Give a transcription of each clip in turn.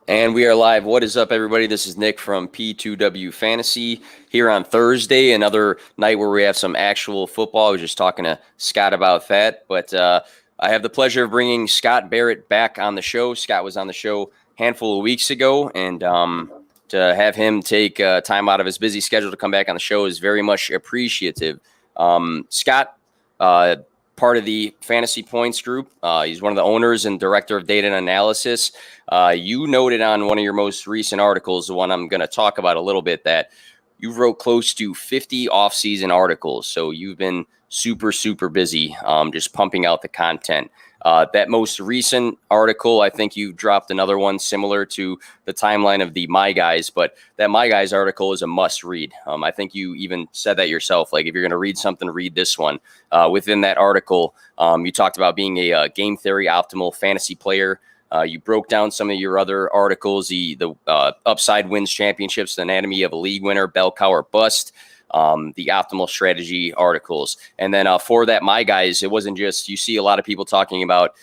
And we are live. What is up, everybody? This is Nick from P2W Fantasy here on Thursday, another night where we have some actual football. I was just talking to Scott about that, but I have the pleasure of bringing Scott Barrett back on the show. Scott was on the show a handful of weeks ago, and to have him take time out of his busy schedule to come back on the show is very much appreciative. Scott, part of the Fantasy Points group. He's one of the owners and director of data and analysis. You noted on one of your most recent articles, the one I'm going to talk about a little bit, that you wrote close to 50 off-season articles. So you've been super, super busy just pumping out the content. That most recent article, I think you dropped another one similar to the timeline of the My Guys, but that My Guys article is a must read. I think you even said that yourself. Like, if you're going to read something, read this one. Within that article, you talked about being a game theory optimal fantasy player. You broke down some of your other articles, the Upside Wins Championships, the Anatomy of a League Winner, Bell Cow or Bust, the Optimal Strategy articles. And then for that My Guys, it wasn't just, you see a lot of people talking about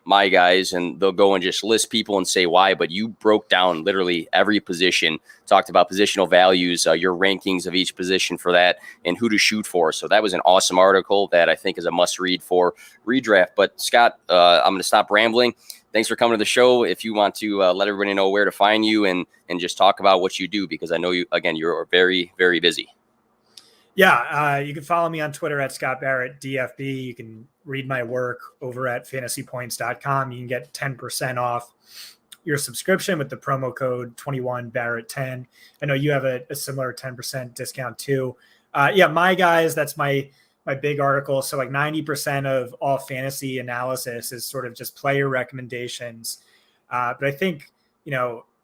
My Guys, and they'll go and just list people and say why, but you broke down literally every position, talked about positional values, your rankings of each position for that, and who to shoot for. So that was an awesome article that I think is a must read for redraft. But Scott, I'm going to stop rambling. Thanks for coming to the show. If you want to let everybody know where to find you and just talk about what you do, because I know you're very, very busy. Yeah, you can follow me on Twitter at Scott Barrett DFB. You can read my work over at fantasypoints.com. You can get 10% off your subscription with the promo code 21Barrett10. I know you have a similar 10% discount too. My guys, that's my big article. So like 90% of all fantasy analysis is sort of just player recommendations. But I think,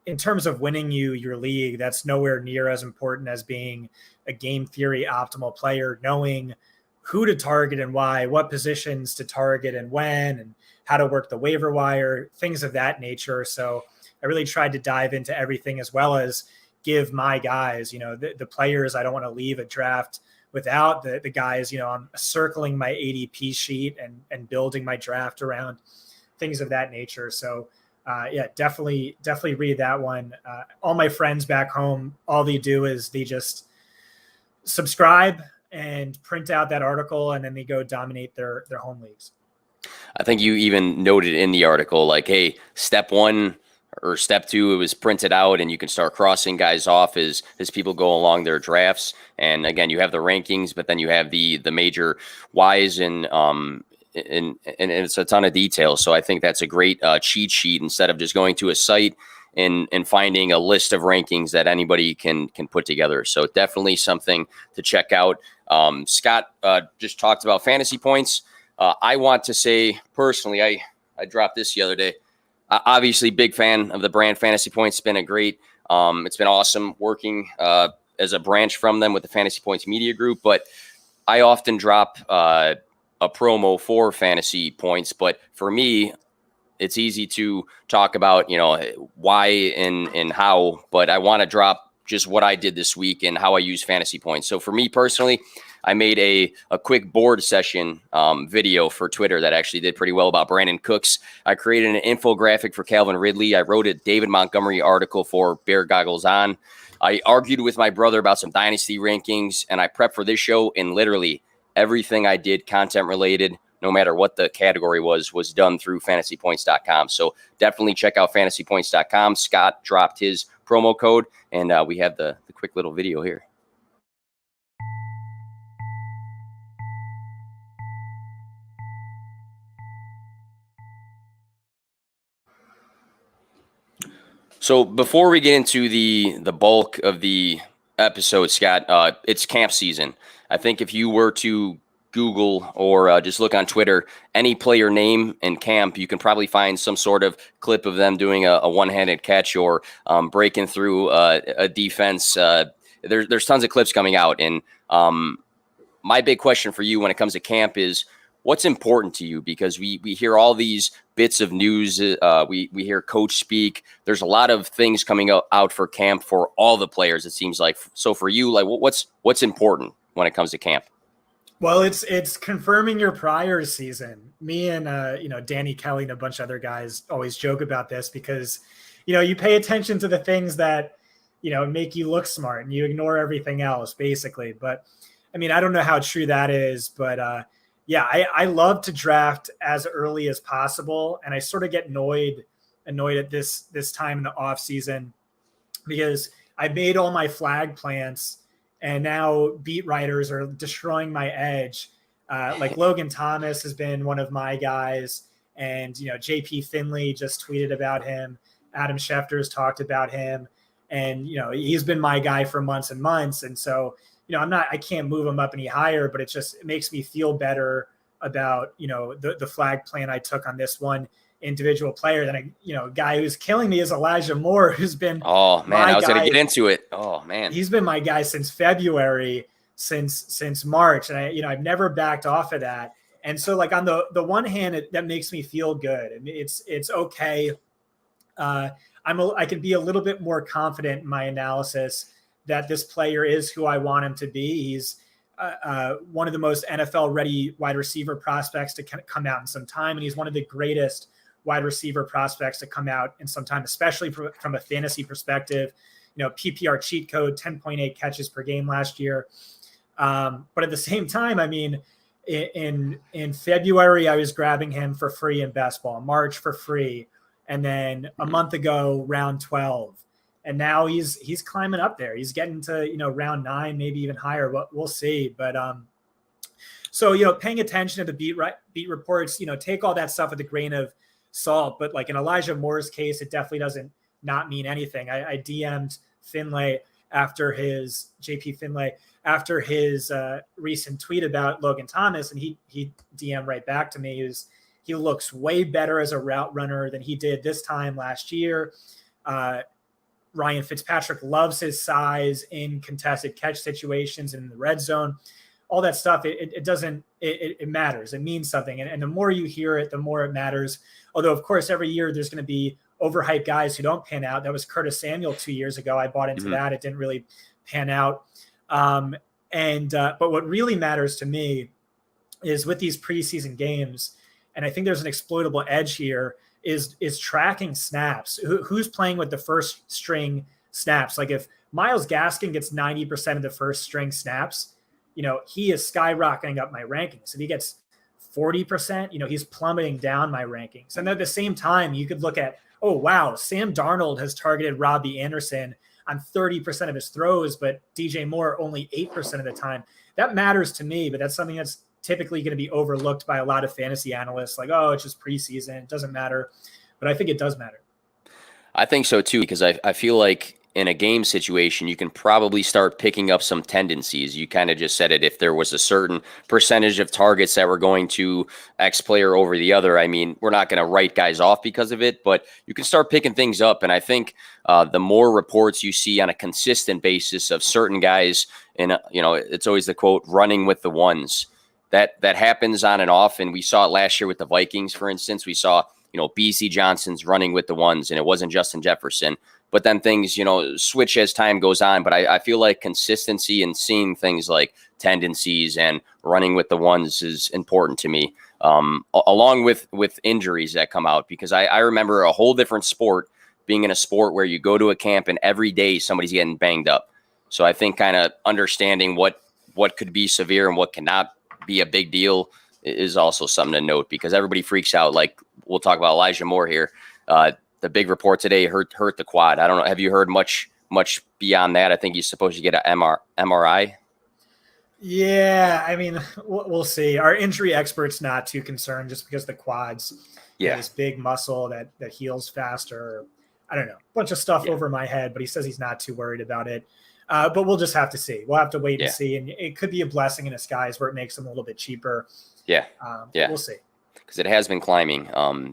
in terms of winning your league, that's nowhere near as important as being a game theory optimal player, knowing who to target and why, what positions to target and when, and how to work the waiver wire, things of that nature. So I really tried to dive into everything, as well as give my guys, the players I don't want to leave a draft without, the guys, I'm circling my ADP sheet and building my draft around things of that nature. So definitely read that one. All my friends back home, all they do is they just subscribe and print out that article, and then they go dominate their home leagues. I think you even noted in the article, like, hey, step one or step two, it was printed out, and you can start crossing guys off as people go along their drafts. And again, you have the rankings, but then you have the major whys and it's a ton of detail. So I think that's a great cheat sheet, instead of just going to a site and finding a list of rankings that anybody can put together. So definitely something to check out. Scott just talked about fantasy points. I want to say personally, I dropped this the other day. Obviously, big fan of the brand Fantasy Points. It's been it's been awesome working as a branch from them with the Fantasy Points Media Group. But I often drop a promo for Fantasy Points. But for me, it's easy to talk about, why and how, but I want to drop just what I did this week and how I use Fantasy Points. So for me personally, I made a quick board session video for Twitter that actually did pretty well about Brandon Cooks. I created an infographic for Calvin Ridley. I wrote a David Montgomery article for Bear Goggles On. I argued with my brother about some dynasty rankings, and I prepped for this show, and literally everything I did content related, no matter what the category was done through fantasypoints.com. So definitely check out fantasypoints.com. Scott dropped his promo code, and we have the quick little video here. So before we get into the bulk of the episode, Scott, it's camp season. I think if you were to Google or just look on Twitter, any player name in camp, you can probably find some sort of clip of them doing a one-handed catch or breaking through a defense. There's tons of clips coming out. And my big question for you when it comes to camp is, what's important to you? Because we hear all these bits of news. We hear coach speak. There's a lot of things coming out for camp for all the players, it seems like. So for you, like, what's important when it comes to camp? Well, it's confirming your prior season. Me and Danny Kelly and a bunch of other guys always joke about this, because you pay attention to the things that, make you look smart, and you ignore everything else basically. But I mean, I don't know how true that is, but yeah, I love to draft as early as possible. And I sort of get annoyed at this time in the off season, because I made all my flag plants and now beat writers are destroying my edge. Like Logan Thomas has been one of my guys, and JP Finley just tweeted about him. Adam Schefter's talked about him, and he's been my guy for months and months. And so I can't move him up any higher, but it makes me feel better about the flag plan I took on this one individual player. Than a guy who's killing me is Elijah Moore, who's been I was going to get into it. Oh man, he's been my guy since February, since March, and I've never backed off of that. And so, like, on the one hand, that makes me feel good. I mean, it's okay. I can be a little bit more confident in my analysis that this player is who I want him to be. He's one of the most NFL ready wide receiver prospects to come out in some time, and he's one of the greatest wide receiver prospects to come out in some time, especially from a fantasy perspective. PPR cheat code, 10.8 catches per game last year. But at the same time, I mean, in February, I was grabbing him for free in best ball, March for free, and then a month ago, round 12. And now he's climbing up there. He's getting to, round 9, maybe even higher. We'll see. But so, paying attention to the beat reports, take all that stuff with a grain of salt. But like in Elijah Moore's case, it definitely doesn't not mean anything. I DM'd Finlay after his recent tweet about Logan Thomas, and he DM'd right back to me. He looks way better as a route runner than he did this time last year. Ryan Fitzpatrick loves his size in contested catch situations and in the red zone. All that stuff, it matters. It means something. And the more you hear it, the more it matters. Although, of course, every year there's going to be overhyped guys who don't pan out. That was Curtis Samuel 2 years ago. I bought into that. It didn't really pan out. But what really matters to me is with these preseason games, and I think there's an exploitable edge here, is tracking snaps. Who's playing with the first string snaps? Like if Myles Gaskin gets 90% of the first string snaps, he is skyrocketing up my rankings. If he gets 40%, he's plummeting down my rankings. And at the same time, you could look at, oh, wow, Sam Darnold has targeted Robbie Anderson on 30% of his throws, but DJ Moore only 8% of the time. That matters to me, but that's something that's typically going to be overlooked by a lot of fantasy analysts. Like, oh, it's just preseason, it doesn't matter. But I think it does matter. I think so too, because I feel like in a game situation, you can probably start picking up some tendencies. You kind of just said it. If there was a certain percentage of targets that were going to X player over the other, I mean, we're not going to write guys off because of it, but you can start picking things up. And I think the more reports you see on a consistent basis of certain guys, and it's always the quote, running with the ones, that happens on and off. And we saw it last year with the Vikings, for instance. We saw, BC Johnson's running with the ones, and it wasn't Justin Jefferson. But then things, switch as time goes on. But I feel like consistency and seeing things like tendencies and running with the ones is important to me, along with injuries that come out. Because I remember a whole different sport being in a sport where you go to a camp and every day somebody's getting banged up. So I think kind of understanding what could be severe and what cannot be a big deal is also something to note, because everybody freaks out. Like we'll talk about Elijah Moore here. The big report today hurt the quad. I don't know. Have you heard much beyond that? I think he's supposed to get an MRI. Yeah, I mean, we'll see. Our injury expert's not too concerned just because the quads, this big muscle that heals faster. I don't know, a bunch of stuff over my head, but he says he's not too worried about it. But we'll just have to see. We'll have to wait and see. And it could be a blessing in disguise where it makes him a little bit cheaper. We'll see. Because it has been climbing,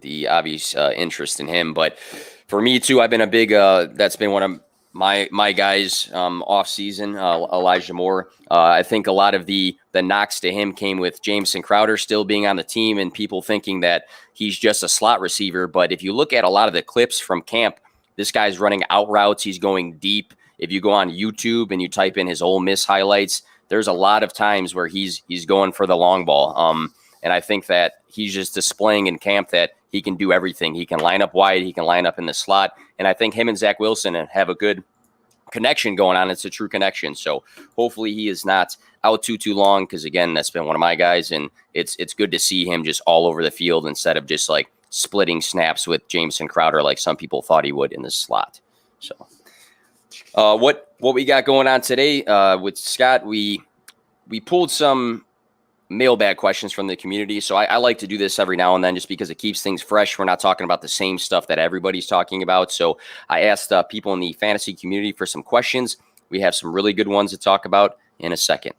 the obvious interest in him. But for me too, I've been a big, that's been one of my guys off season, Elijah Moore. I think a lot of the knocks to him came with Jameson Crowder still being on the team and people thinking that he's just a slot receiver. But if you look at a lot of the clips from camp, this guy's running out routes. He's going deep. If you go on YouTube and you type in his Ole Miss highlights, there's a lot of times where he's going for the long ball. And I think that he's just displaying in camp that he can do everything. He can line up wide. He can line up in the slot. And I think him and Zach Wilson have a good connection going on. It's a true connection. So hopefully he is not out too long, because, again, that's been one of my guys. And it's good to see him just all over the field instead of just like splitting snaps with Jameson Crowder like some people thought he would in the slot. So what we got going on today with Scott, we pulled some mailbag questions from the community. So I like to do this every now and then just because it keeps things fresh. We're not talking about the same stuff that everybody's talking about. So I asked people in the fantasy community for some questions. We have some really good ones to talk about in a second.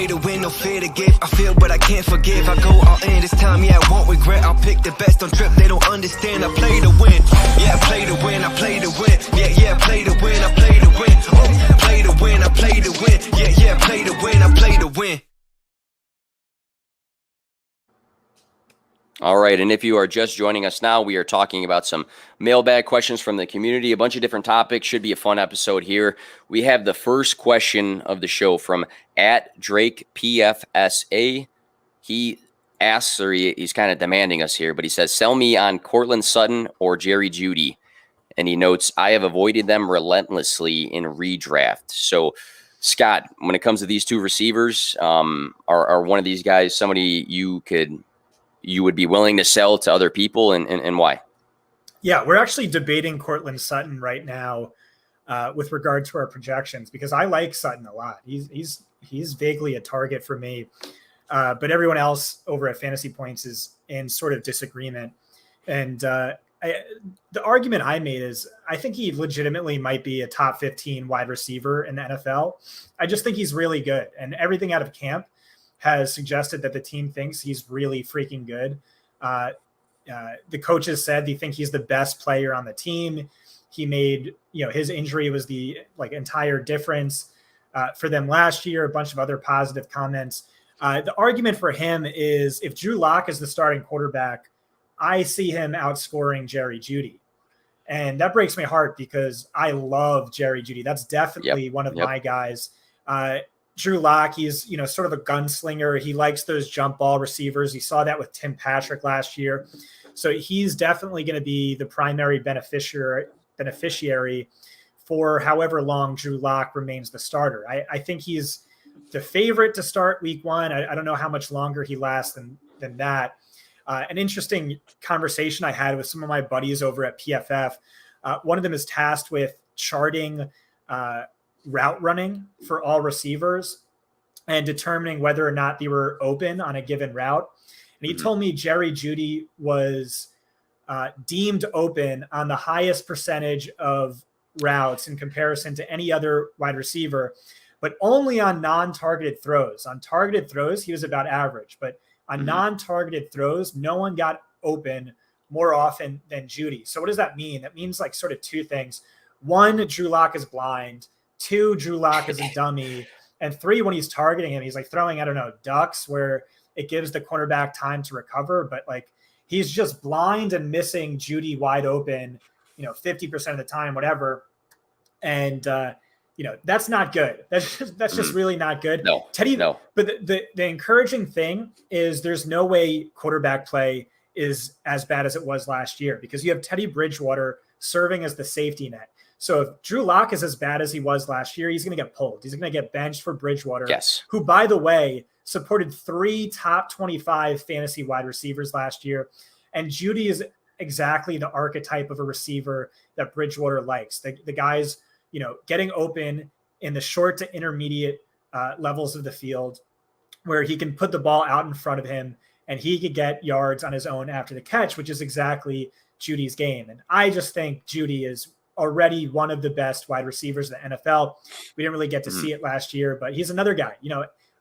To win, no fear to give. I feel but I can't forgive. I go all in this time, yeah, I won't regret. I'll pick the best on trip, they don't understand. I play to win, yeah, I play to win, I play to win. Yeah, I play to win, I play to win. Oh, play to win, I play to win. Yeah, I play to win, I play to win. All right, and if you are just joining us now, we are talking about some mailbag questions from the community, a bunch of different topics. Should be a fun episode here. We have the first question of the show from @DrakePFSA. He asks, or he's kind of demanding us here, but he says, sell me on Cortland Sutton or Jerry Jeudy. And he notes, I have avoided them relentlessly in redraft. So, Scott, when it comes to these two receivers, are one of these guys somebody you would be willing to sell to other people, and why? Yeah, we're actually debating Cortland Sutton right now with regard to our projections, because I like Sutton a lot. He's vaguely a target for me, but everyone else over at Fantasy Points is in sort of disagreement. And the argument I made is I think he legitimately might be a top 15 wide receiver in the NFL. I just think he's really good, and everything out of camp has suggested that the team thinks he's really freaking good. The coaches said they think he's the best player on the team. He made, his injury was the entire difference for them last year. A bunch of other positive comments. The argument for him is if Drew Lock is the starting quarterback, I see him outscoring Jerry Jeudy. And that breaks my heart because I love Jerry Jeudy. That's definitely one of my guys. Drew Lock, he's, sort of a gunslinger. He likes those jump ball receivers. You saw that with Tim Patrick last year. So he's definitely going to be the primary beneficiary for however long Drew Lock remains the starter. I think he's the favorite to start week one. I don't know how much longer he lasts than that. An interesting conversation I had with some of my buddies over at PFF. One of them is tasked with charting route running for all receivers and determining whether or not they were open on a given route. And he told me Jerry Jeudy was deemed open on the highest percentage of routes in comparison to any other wide receiver, but only on non-targeted throws. On targeted throws, he was about average, but on non-targeted throws, no one got open more often than Jeudy. So what does that mean? That means sort of two things. One, Drew Lock is blind. Two, Drew Lock is a dummy. And three, when he's targeting him, he's throwing, ducks where it gives the cornerback time to recover. But he's just blind and missing Jeudy wide open, 50% of the time, whatever. And, that's not good. That's just really not good. No, Teddy, no. But the encouraging thing is there's no way quarterback play is as bad as it was last year because you have Teddy Bridgewater serving as the safety net. So if Drew Lock is as bad as he was last year, he's going to get pulled. He's going to get benched for Bridgewater, who, by the way, supported 3 top 25 fantasy wide receivers last year. And Jeudy is exactly the archetype of a receiver that Bridgewater likes. The guys, getting open in the short to intermediate levels of the field where he can put the ball out in front of him and he could get yards on his own after the catch, which is exactly Judy's game. And I just think Jeudy is already one of the best wide receivers in the NFL. We didn't really get to see it last year, but he's another guy.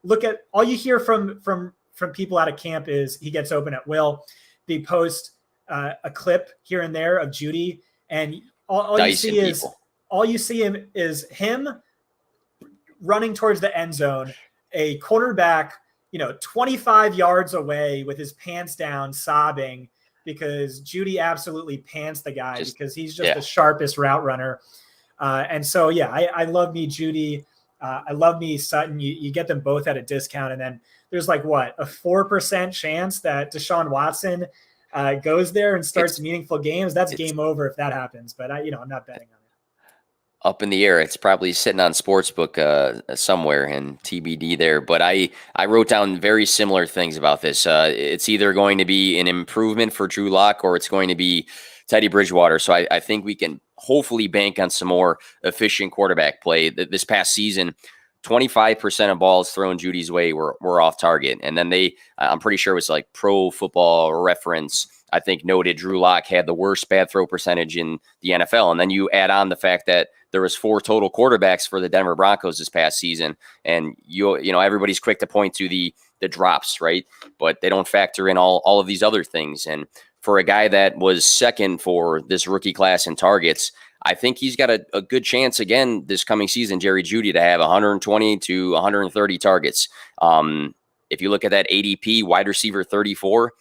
Look at all you hear from people out of camp is he gets open at will. They post a clip here and there of Jeudy, and all you see is him running towards the end zone, a quarterback, 25 yards away with his pants down, sobbing because Jeudy absolutely pants the guy because he's just the sharpest route runner. And so, yeah, I love me Judy. I love me Sutton. You get them both at a discount. And then there's like what, a 4% chance that Deshaun Watson goes there and starts meaningful games. That's game over if that happens. But I'm not betting on it. Up in the air. It's probably sitting on Sportsbook somewhere and TBD there. But I wrote down very similar things about this. It's either going to be an improvement for Drew Lock or it's going to be Teddy Bridgewater. So I think we can hopefully bank on some more efficient quarterback play. This past season, 25% of balls thrown Judy's way were off target. And then I'm pretty sure it was like Pro Football Reference, I think, noted Drew Lock had the worst bad throw percentage in the NFL. And then you add on the fact that there was 4 total quarterbacks for the Denver Broncos this past season. And everybody's quick to point to the drops, right? But they don't factor in all of these other things. And for a guy that was second for this rookie class in targets, I think he's got a good chance again this coming season, Jerry Jeudy, to have 120 to 130 targets. If you look at that ADP, wide receiver 34,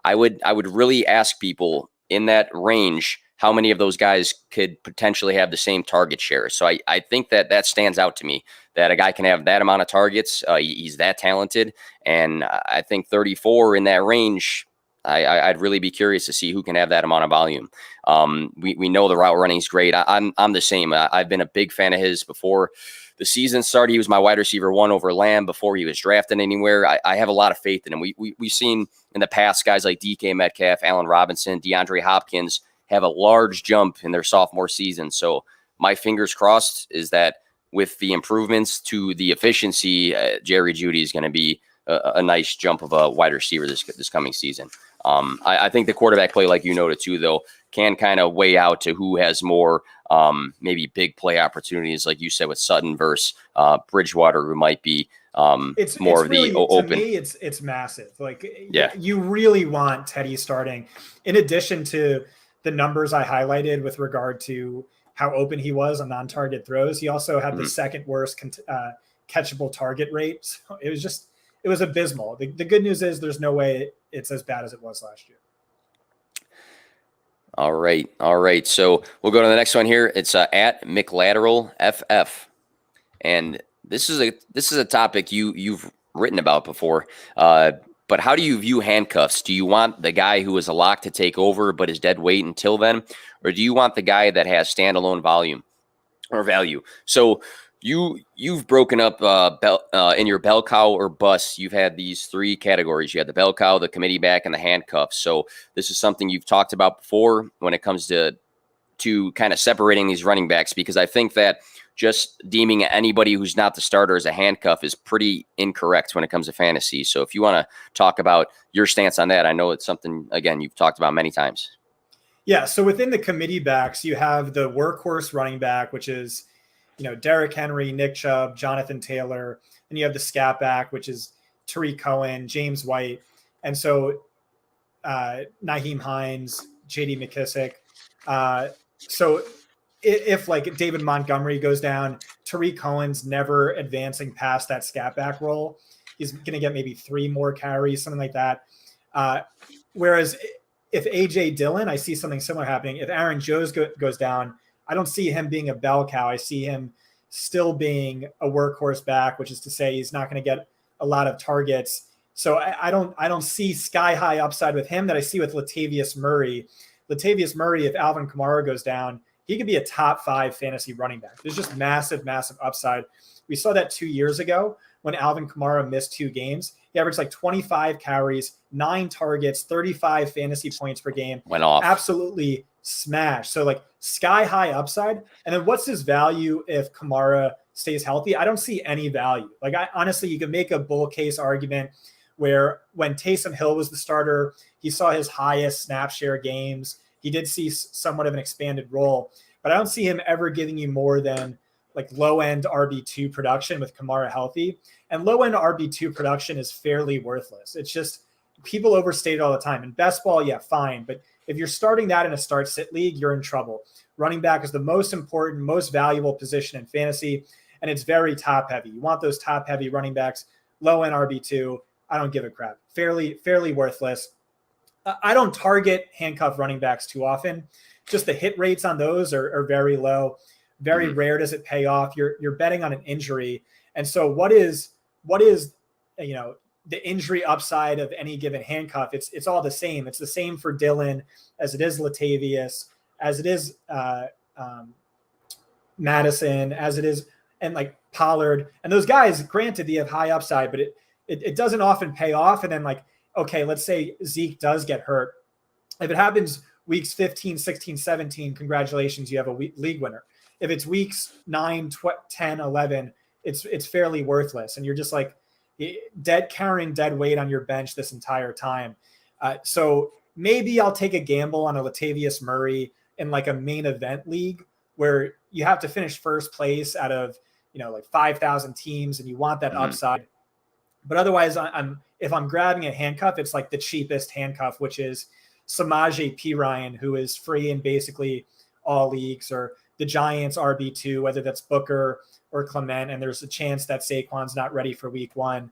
I would really ask people in that range how many of those guys could potentially have the same target share. So I think that stands out to me, that a guy can have that amount of targets. He's that talented. And I think 34 in that range, I'd really be curious to see who can have that amount of volume. We know the route running is great. I'm the same. I've been a big fan of his before the season started. He was my wide receiver 1 over Lamb before he was drafted anywhere. I have a lot of faith in him. We've seen in the past guys like DK Metcalf, Allen Robinson, DeAndre Hopkins have a large jump in their sophomore season. So my fingers crossed is that with the improvements to the efficiency, Jerry Jeudy is going to be a nice jump of a wide receiver this coming season. I think the quarterback play, like you noted too, though, can kind of weigh out to who has more maybe big play opportunities, like you said, with Sutton versus Bridgewater, who might be it's more of really, the open. To me, it's massive. Like, yeah, you really want Teddy starting. In addition to the numbers I highlighted with regard to how open he was on non-target throws, he also had the second worst catchable target rate. So it was abysmal. The good news is there's no way it's as bad as it was last year. All right. So we'll go to the next one here. It's at McLateral FF, and this is a topic you've written about before. But how do you view handcuffs? Do you want the guy who is a lock to take over but is dead weight until then, or do you want the guy that has standalone volume or value? So you've broken up in your bell cow or bust. You've had these 3 categories. You had the bell cow, the committee back, and the handcuffs. So this is something you've talked about before when it comes to kind of separating these running backs, because I think that just deeming anybody who's not the starter as a handcuff is pretty incorrect when it comes to fantasy. So if you want to talk about your stance on that, I know it's something, again, you've talked about many times. Yeah. So within the committee backs, you have the workhorse running back, which is, Derrick Henry, Nick Chubb, Jonathan Taylor. And you have the scat back, which is Tariq Cohen, James White. And so Nyheim Hines, JD McKissick. So if like David Montgomery goes down, Tariq Cohen's never advancing past that scat back role. He's going to get maybe 3 more carries, something like that. Whereas if AJ Dillon, I see something similar happening. If Aaron Jones goes down, I don't see him being a bell cow. I see him still being a workhorse back, which is to say he's not going to get a lot of targets. So I don't see sky high upside with him that I see with Latavius Murray. Latavius Murray, if Alvin Kamara goes down, he could be a top 5 fantasy running back. There's just massive upside. We saw that 2 years ago when Alvin Kamara missed 2 games. He averaged like 25 carries, 9 targets, 35 fantasy points per game. Went off. Absolutely smashed. So like sky high upside. And then what's his value if Kamara stays healthy? I don't see any value. Like honestly, you could make a bull case argument where when Taysom Hill was the starter, he saw his highest snap share games. He did see somewhat of an expanded role, but I don't see him ever giving you more than like low-end RB2 production with Kamara healthy. And low-end RB2 production is fairly worthless. It's just people overstate it all the time. In best ball, yeah, fine. But if you're starting that in a start-sit league, you're in trouble. Running back is the most important, most valuable position in fantasy, and it's very top-heavy. You want those top-heavy running backs, low-end RB2. I don't give a crap. Fairly worthless. I don't target handcuff running backs too often. Just the hit rates on those are very low. Very rare does it pay off. You're betting on an injury. And so what is, the injury upside of any given handcuff? It's all the same. It's the same for Dylan as it is Latavius, as it is Madison, as it is, and like Pollard. And those guys, granted, they have high upside, but it doesn't often pay off. And then like, okay, let's say Zeke does get hurt. If it happens weeks 15, 16, 17, congratulations, you have a league winner. If it's weeks 9, 10, 11, it's fairly worthless. And you're just like carrying dead weight on your bench this entire time. So maybe I'll take a gamble on a Latavius Murray in like a main event league where you have to finish first place out of, like 5,000 teams and you want that upside. But otherwise, if I'm grabbing a handcuff, it's like the cheapest handcuff, which is Samaje Perine, who is free in basically all leagues, or the Giants RB2, whether that's Booker or Clement, and there's a chance that Saquon's not ready for week 1.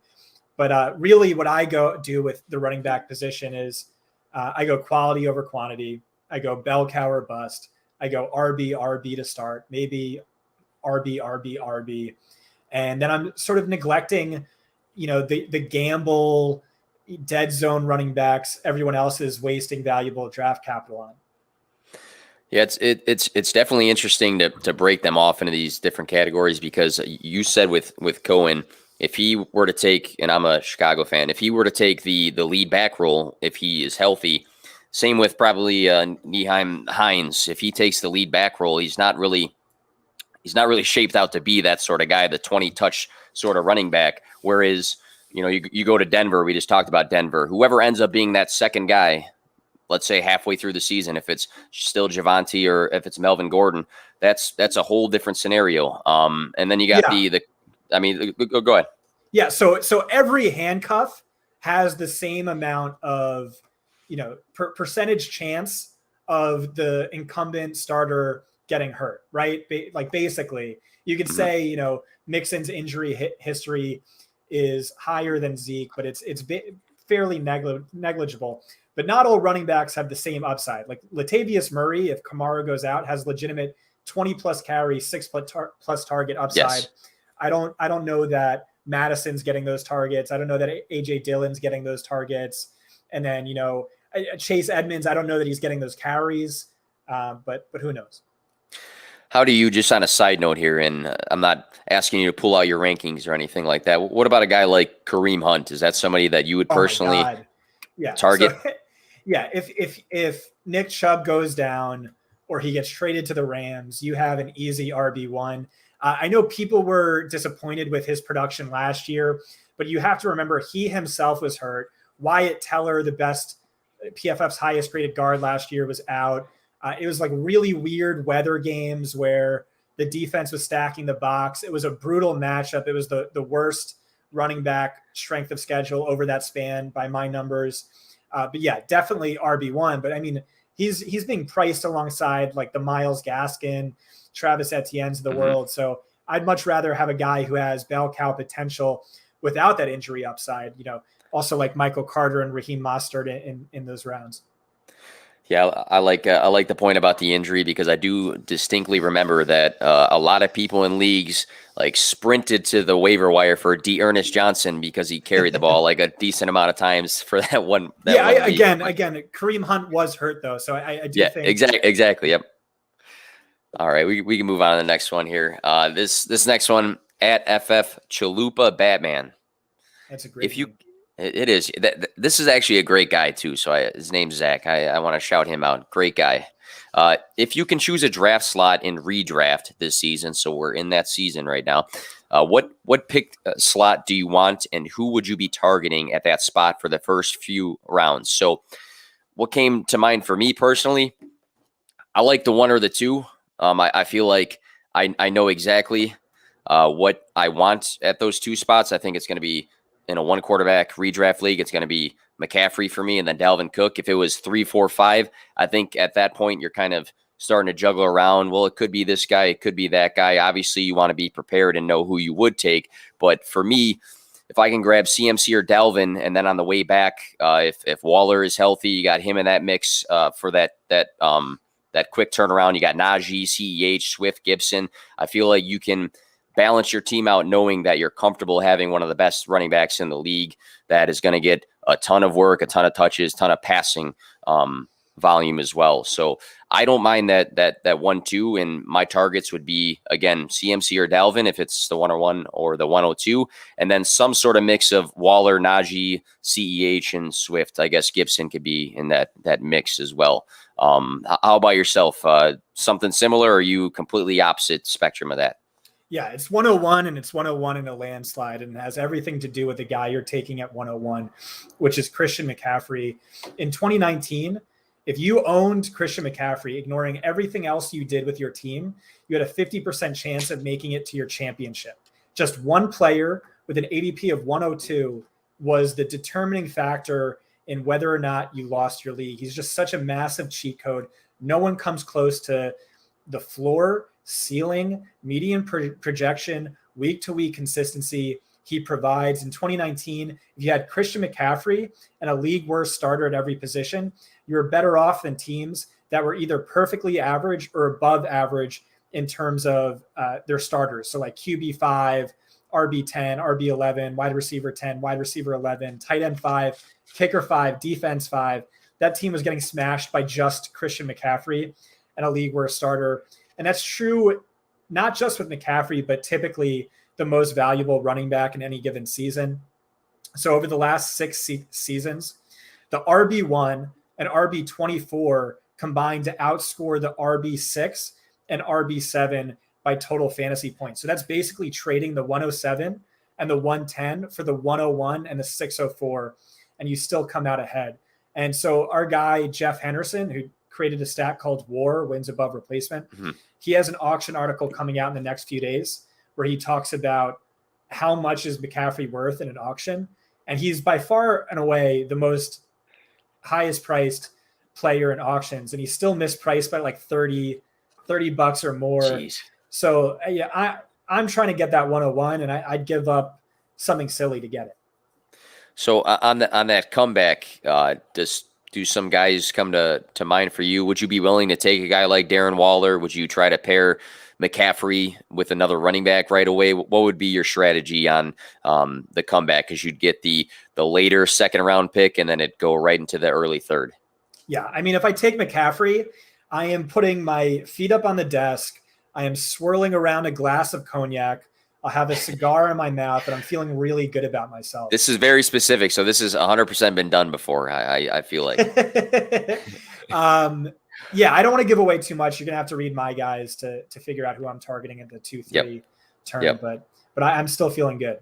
But really what I do with the running back position is I go quality over quantity. I go bell cow or bust. I go RB to start, maybe RB. And then I'm sort of neglecting, the gamble, dead zone running backs everyone else is wasting valuable draft capital on. Yeah, it's definitely interesting to break them off into these different categories, because you said with Cohen, if he were to take, and I'm a Chicago fan, if he were to take the lead back role, if he is healthy, same with probably Nyheim Hines, if he takes the lead back role, he's not really shaped out to be that sort of guy, the 20 touch sort of running back. Whereas, you go to Denver, we just talked about Denver, whoever ends up being that second guy, let's say halfway through the season, if it's still Javonte or if it's Melvin Gordon, that's a whole different scenario. And then you got go ahead. Yeah. So every handcuff has the same amount of, percentage chance of the incumbent starter getting hurt, right? Like basically you could say, Mixon's injury history is higher than Zeke, but it's fairly negligible. But not all running backs have the same upside. Like Latavius Murray, if Kamara goes out, has legitimate 20 plus carry, 6 plus target upside. Yes. I don't know that Madison's getting those targets. I don't know that AJ Dillon's getting those targets. And then, Chase Edmonds, I don't know that he's getting those carries. But who knows? How do you, just on a side note here, and I'm not asking you to pull out your rankings or anything like that, what about a guy like Kareem Hunt? Is that somebody that you would personally target? So, if Nick Chubb goes down or he gets traded to the Rams, you have an easy RB1. I know people were disappointed with his production last year, but you have to remember he himself was hurt. Wyatt Teller, the best PFF's highest rated guard last year, was out. It was like really weird weather games where the defense was stacking the box. It was a brutal matchup. It was the worst running back strength of schedule over that span by my numbers. But yeah, definitely RB1. But I mean, he's being priced alongside like the Myles Gaskin, Travis Etienne's of the world. So I'd much rather have a guy who has bell cow potential without that injury upside, also like Michael Carter and Raheem Mostert in those rounds. Yeah, I like the point about the injury, because I do distinctly remember that a lot of people in leagues like sprinted to the waiver wire for Ernest Johnson because he carried the ball like a decent amount of times for that one. Again, Kareem Hunt was hurt though, so I do think exactly. Yep. All right, we can move on to the next one here. This next one at FF Chalupa Batman. That's a great. It is. This is actually a great guy, too. So his name's Zach. I want to shout him out. Great guy. If you can choose a draft slot in redraft this season, so we're in that season right now, what pick slot do you want, and who would you be targeting at that spot for the first few rounds? So what came to mind for me personally, I like the 1 or the 2. I feel like I know exactly what I want at those 2 spots. I think it's going to be, in a 1 quarterback redraft league, it's going to be McCaffrey for me, and then Dalvin Cook. If it was 3, 4, 5, I think at that point you're kind of starting to juggle around. Well, it could be this guy, it could be that guy. Obviously, you want to be prepared and know who you would take. But for me, if I can grab CMC or Dalvin, and then on the way back, if Waller is healthy, you got him in that mix for that that quick turnaround. You got Najee, CEH, Swift, Gibson. I feel like you can balance your team out knowing that you're comfortable having one of the best running backs in the league that is going to get a ton of work, a ton of touches, ton of passing volume as well. So I don't mind that 1-2, and my targets would be, again, CMC or Dalvin if it's the 101 or the 102, and then some sort of mix of Waller, Najee, CEH, and Swift. I guess Gibson could be in that mix as well. How about yourself? Something similar, or are you completely opposite spectrum of that? Yeah, it's 101, and it's 101 in a landslide, and it has everything to do with the guy you're taking at 101, which is Christian McCaffrey. In 2019, if you owned Christian McCaffrey, ignoring everything else you did with your team, you had a 50% chance of making it to your championship. Just one player with an ADP of 102 was the determining factor in whether or not you lost your league. He's just such a massive cheat code. No one comes close to the floor, ceiling, median projection, week-to-week consistency he provides. In 2019, if you had Christian McCaffrey and a league worst starter at every position, you were better off than teams that were either perfectly average or above average in terms of their starters. So like QB5, RB10, RB11, wide receiver 10, wide receiver 11, tight end 5, kicker 5, defense 5. That team was getting smashed by just Christian McCaffrey and a league worst starter. And that's true not just with McCaffrey, but typically the most valuable running back in any given season. So over the last 6 seasons, the RB1 and RB24 combined to outscore the RB6 and RB7 by total fantasy points. So that's basically trading the 107 and the 110 for the 101 and the 604, and you still come out ahead. And so our guy, Jeff Henderson, who created a stat called WAR, wins above replacement. Mm-hmm. He has an auction article coming out in the next few days where he talks about how much is McCaffrey worth in an auction. And he's by far and away the most highest priced player in auctions. And he's still mispriced by like $30 or more. Jeez. So yeah, I'm trying to get that 101, and I'd give up something silly to get it. So on that comeback, do some guys come to mind for you? Would you be willing to take a guy like Darren Waller? Would you try to pair McCaffrey with another running back right away? What would be your strategy on the comeback? Because you'd get the later second round pick, and then it'd go right into the early third. Yeah, I mean, if I take McCaffrey, I am putting my feet up on the desk. I am swirling around a glass of cognac. I'll have a cigar in my mouth, and I'm feeling really good about myself. This is very specific. So this has 100% been done before, I feel like. Yeah, I don't want to give away too much. You're going to have to read my guys to figure out who I'm targeting in the 2-3 turn. Yep. But I'm still feeling good.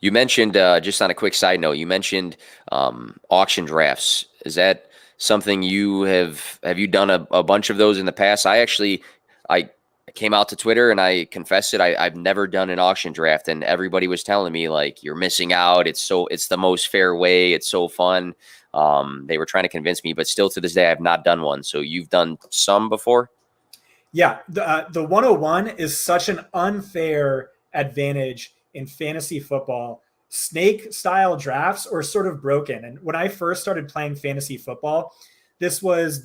You mentioned, just on a quick side note, you mentioned auction drafts. Is that something have you done a bunch of those in the past? I came out to Twitter and I confessed it. I've never done an auction draft, and everybody was telling me like, you're missing out. It's the most fair way. It's so fun. They were trying to convince me, but still to this day, I've not done one. So you've done some before? Yeah. The 101 is such an unfair advantage in fantasy football. Snake style drafts are sort of broken. And when I first started playing fantasy football, this was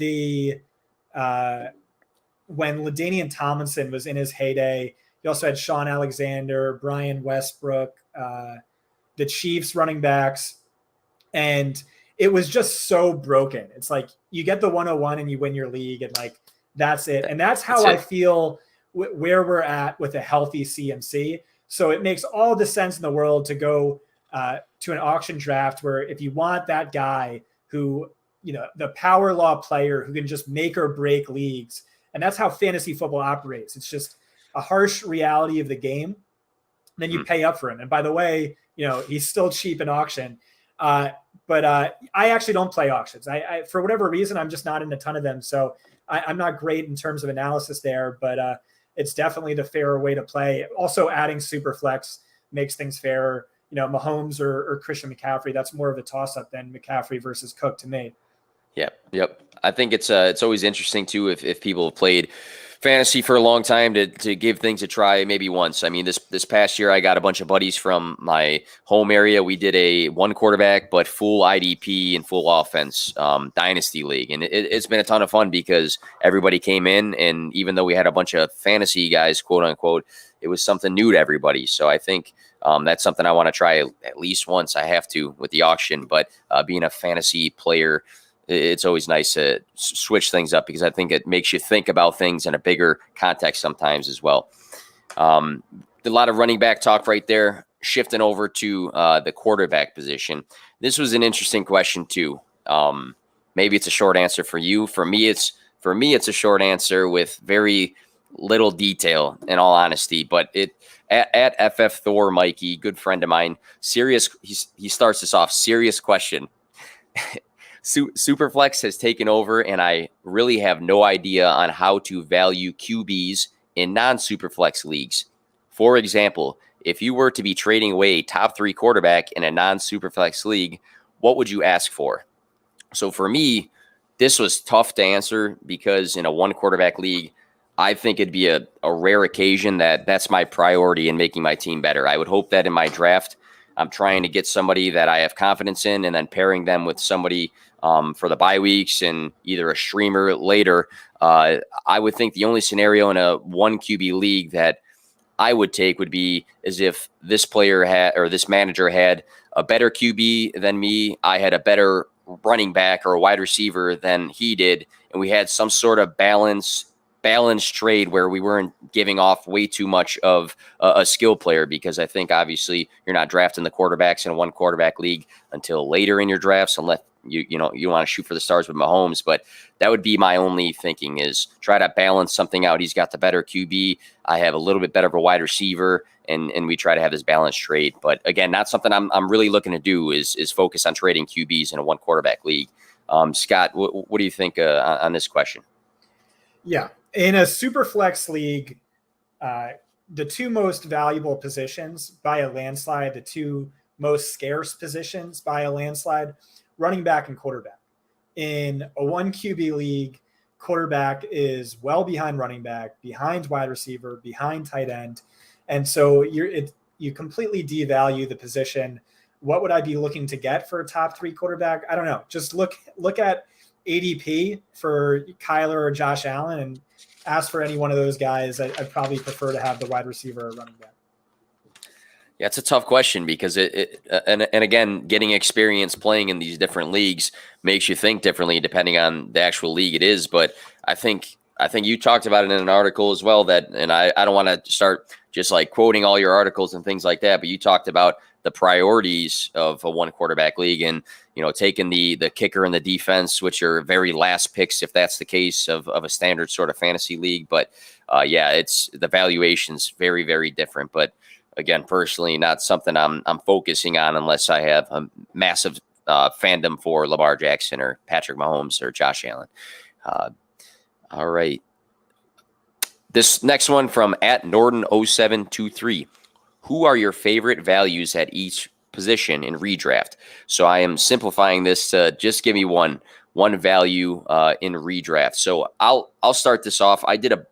when LaDainian Tomlinson was in his heyday. You also had Sean Alexander, Brian Westbrook, the Chiefs running backs. And it was just so broken. It's like you get the 101 and you win your league, and like, that's it. And that's how I feel where we're at with a healthy CMC. So it makes all the sense in the world to go to an auction draft where if you want that guy who, the power law player who can just make or break leagues. And that's how fantasy football operates. It's just a harsh reality of the game. Then you pay up for him. And by the way, he's still cheap in auction. But I actually don't play auctions. I for whatever reason, I'm just not in a ton of them. So I'm not great in terms of analysis there, but it's definitely the fairer way to play. Also, adding Superflex makes things fairer. Mahomes or Christian McCaffrey, that's more of a toss-up than McCaffrey versus Cook to me. Yep. I think it's always interesting too if people have played fantasy for a long time to give things a try maybe once. I mean, this past year I got a bunch of buddies from my home area. We did a one quarterback but full IDP and full offense dynasty league, and it's been a ton of fun because everybody came in, and even though we had a bunch of fantasy guys, quote unquote, it was something new to everybody. So I think that's something I want to try at least once. I have to with the auction, but being a fantasy player, it's always nice to switch things up because I think it makes you think about things in a bigger context sometimes as well. A lot of running back talk right there. Shifting over to the quarterback position. This was an interesting question too. Maybe it's a short answer for you. For me, it's a short answer with very little detail, in all honesty. But at FF Thor Mikey, good friend of mine, serious. He starts this off. Serious question. Superflex has taken over, and I really have no idea on how to value QBs in non-Superflex leagues. For example, if you were to be trading away a top 3 quarterback in a non-Superflex league, what would you ask for? So for me, this was tough to answer because in a one quarterback league, I think it'd be a rare occasion that's my priority in making my team better. I would hope that in my draft, I'm trying to get somebody that I have confidence in and then pairing them with somebody for the bye weeks and either a streamer later. I would think the only scenario in a one QB league that I would take would be as if this player had, or this manager had a better QB than me. I had a better running back or a wide receiver than he did. And we had some sort of balanced trade where we weren't giving off way too much of a skill player, because I think obviously you're not drafting the quarterbacks in a one quarterback league until later in your drafts, unless you want to shoot for the stars with Mahomes. But that would be my only thinking, is try to balance something out. He's got the better QB. I have a little bit better of a wide receiver, and we try to have this balanced trade. But again, not something I'm really looking to do is focus on trading QBs in a one quarterback league. Scott, what do you think on this question? Yeah. In a super flex league, the two most valuable positions by a landslide, the two most scarce positions by a landslide, running back and quarterback. In a one QB league, quarterback is well behind running back, behind wide receiver, behind tight end. And so you completely devalue the position. What would I be looking to get for a top 3 quarterback? I don't know. Just look at ADP for Kyler or Josh Allen and ask for any one of those guys. I'd probably prefer to have the wide receiver or running back. Yeah, it's a tough question because and again, getting experience playing in these different leagues makes you think differently depending on the actual league it is. But I think you talked about it in an article as well, and I don't want to start just like quoting all your articles and things like that, but you talked about the priorities of a one quarterback league and, taking the kicker and the defense, which are very last picks, if that's the case of a standard sort of fantasy league. But it's the valuation's very, very different. But again, personally, not something I'm focusing on unless I have a massive fandom for Lamar Jackson or Patrick Mahomes or Josh Allen. All right. This next one from @Norden0723. Who are your favorite values at each position in redraft? So I am simplifying this to just give me one value in redraft. So I'll start this off. I did a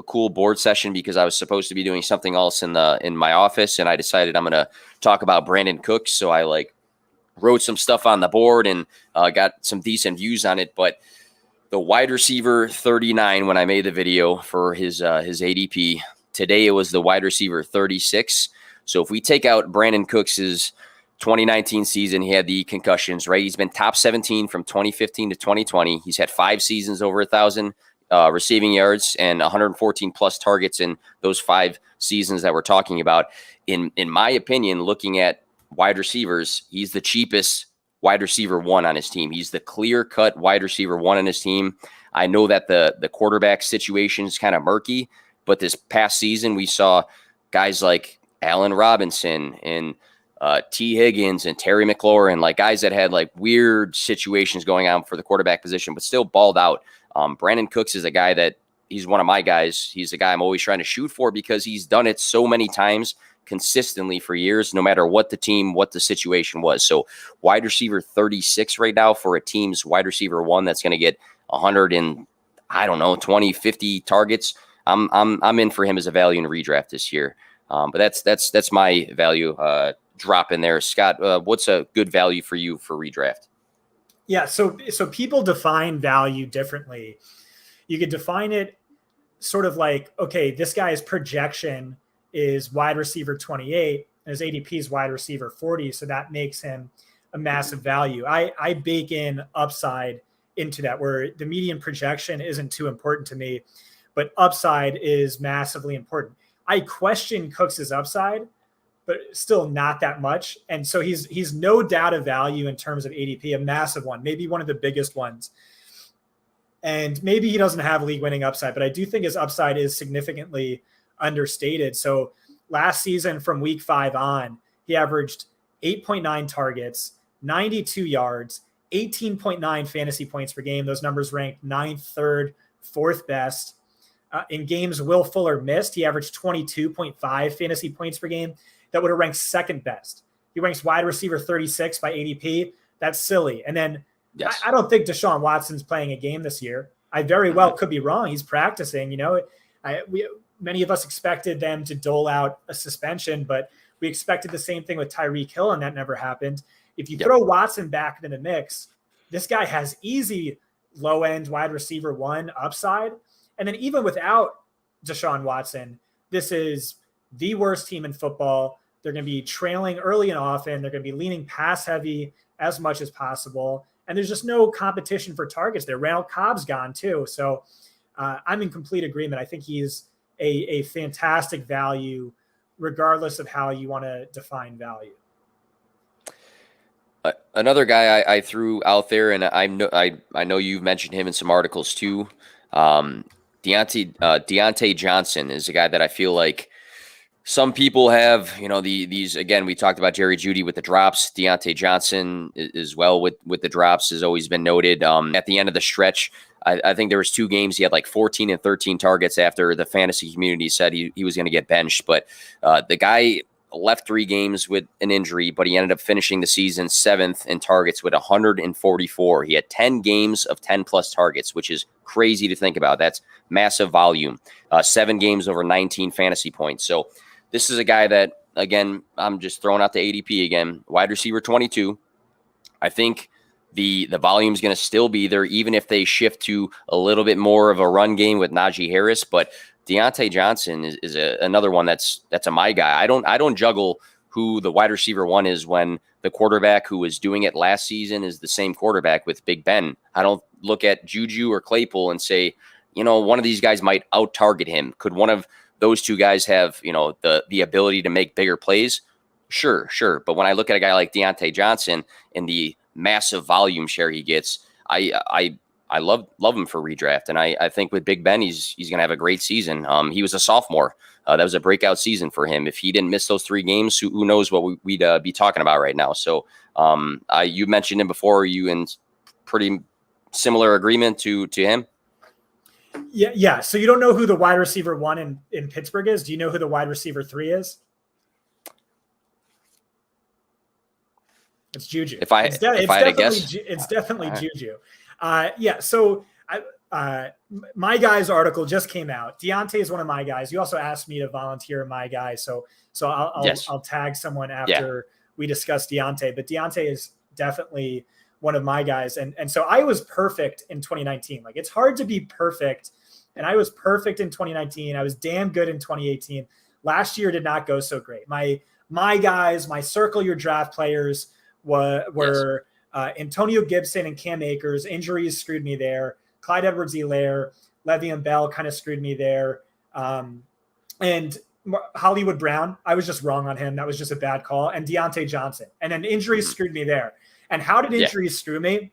cool board session because I was supposed to be doing something else in my office, and I decided I'm going to talk about Brandon Cooks. So I wrote some stuff on the board and got some decent views on it. But the wide receiver 39, when I made the video for his ADP, today it was the wide receiver 36. So if we take out Brandon Cooks's 2019 season, he had the concussions, right? He's been top 17 from 2015 to 2020. He's had 5 seasons over 1,000 receiving yards and 114 plus targets in those 5 seasons that we're talking about. In my opinion, looking at wide receivers, he's the cheapest wide receiver 1 on his team. He's the clear-cut wide receiver 1 on his team. I know that the quarterback situation is kind of murky, but this past season we saw guys like Allen Robinson and T. Higgins and Terry McLaurin, guys that had weird situations going on for the quarterback position, but still balled out. Brandon Cooks is a guy that he's one of my guys. He's a guy I'm always trying to shoot for because he's done it so many times consistently for years, no matter what the team, what the situation was. So wide receiver 36 right now for a team's wide receiver 1 that's going to get 100 and 20, 50 targets. I'm in for him as a value in redraft this year. But that's my value drop in there. Scott, what's a good value for you for redraft? Yeah, so people define value differently. You could define it sort of like, okay, this guy's projection is wide receiver 28, and his ADP is wide receiver 40, so that makes him a massive value. I bake in upside into that, where the median projection isn't too important to me, but upside is massively important. I question Cooks's upside, but still not that much. And so he's no doubt a value in terms of ADP, a massive one, maybe one of the biggest ones. And maybe he doesn't have league winning upside, but I do think his upside is significantly understated. So last season from week 5 on, he averaged 8.9 targets, 92 yards, 18.9 fantasy points per game. Those numbers ranked 9th, 3rd, 4th best. In games Will Fuller missed, he averaged 22.5 fantasy points per game. That would have ranked 2nd best. He ranks wide receiver 36 by ADP. That's silly. And then yes. I don't think Deshaun Watson's playing a game this year. I very well could be wrong. He's practicing. Many of us expected them to dole out a suspension, but we expected the same thing with Tyreek Hill, and that never happened. If you throw Watson back into the mix, this guy has easy low-end wide receiver 1 upside. And then even without Deshaun Watson, this is the worst team in football. They're going to be trailing early and often. They're going to be leaning pass heavy as much as possible. And there's just no competition for targets there. Randall Cobb's gone too. So I'm in complete agreement. I think he's a fantastic value, regardless of how you want to define value. Another guy I threw out there, and I know you've mentioned him in some articles too. Deontay Johnson is a guy that I feel like some people have, these, again, we talked about Jerry Jeudy with the drops. Deontay Johnson as well with the drops has always been noted. At the end of the stretch, I think there was 2 games he had like 14 and 13 targets after the fantasy community said he was going to get benched. But the guy left 3 games with an injury, but he ended up finishing the season 7th in targets with 144. He had 10 games of 10-plus targets, which is crazy to think about. That's massive volume. 7 games over 19 fantasy points. So this is a guy that, again, I'm just throwing out the ADP again, wide receiver 22. I think the volume is going to still be there, even if they shift to a little bit more of a run game with Najee Harris. But Deontay Johnson is another one that's a my guy. I don't juggle who the wide receiver 1 is when the quarterback who was doing it last season is the same quarterback with Big Ben. I don't look at Juju or Claypool and say, one of these guys might out-target him. Could one of those 2 guys have, the ability to make bigger plays? Sure. But when I look at a guy like Deontay Johnson and the massive volume share he gets, I love him for redraft. And I think with Big Ben, he's going to have a great season. He was a sophomore. That was a breakout season for him. If he didn't miss those 3 games, who knows what we'd be talking about right now. So you mentioned him before. Are you in pretty similar agreement to him? Yeah. So you don't know who the wide receiver 1 in Pittsburgh is? Do you know who the wide receiver 3 is? It's Juju. If I had to guess, it's definitely Juju. So my guy's article just came out. Deontay is one of my guys. You also asked me to volunteer my guy, so I'll tag someone after we discuss Deontay. But Deontay is definitely one of my guys, and so I was perfect in 2019. Like, it's hard to be perfect, and I was perfect in 2019. I was damn good in 2018. Last year did not go so great. My guys, my circle your draft players were Antonio Gibson and Cam Akers. Injuries screwed me there. Clyde Edwards-Helaire, Le'Veon Bell kind of screwed me there. And Hollywood Brown, I was just wrong on him. That was just a bad call. And Deontay Johnson. And then injuries screwed me there. And how did injuries screw me?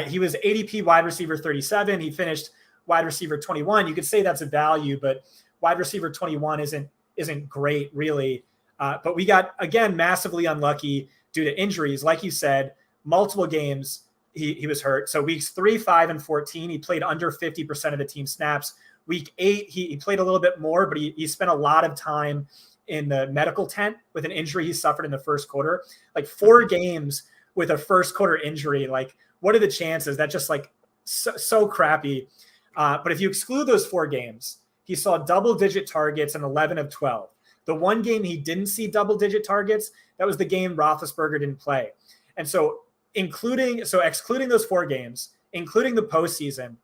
He was ADP wide receiver 37. He finished wide receiver 21. You could say that's a value, but wide receiver 21 isn't great, really. But we got, again, massively unlucky due to injuries. Like you said, multiple games he was hurt. So weeks 3, 5, and 14, he played under 50% of the team snaps. Week 8, he played a little bit more, but he spent a lot of time in the medical tent with an injury he suffered in the first quarter. Like 4 games with a first quarter injury. Like, what are the chances? That's just like so crappy. But if you exclude those 4 games, he saw double-digit targets in 11 of 12. The one game he didn't see double-digit targets, that was the game Roethlisberger didn't play. And so excluding those 4 games, including the postseason,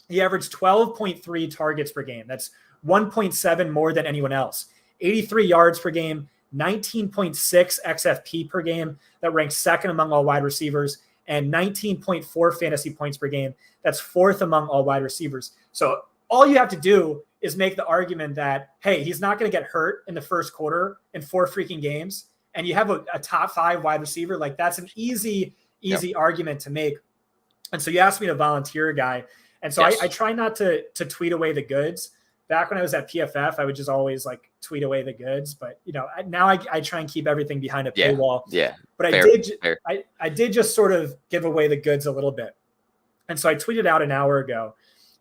he averaged 12.3 targets per game. That's 1.7 more than anyone else. 83 yards per game, 19.6 XFP per game. That ranks second among all wide receivers, and 19.4 fantasy points per game. That's fourth among all wide receivers. So all you have to do is make the argument that, hey, he's not going to get hurt in the first quarter in 4 freaking games, and you have a top 5 wide receiver. Like, that's an easy argument to make. And so you asked me to volunteer a guy. And so I try not to tweet away the goods. Back when I was at PFF, I would just always like tweet away the goods. But, now I try and keep everything behind a paywall. Yeah. But I did just sort of give away the goods a little bit. And so I tweeted out an hour ago,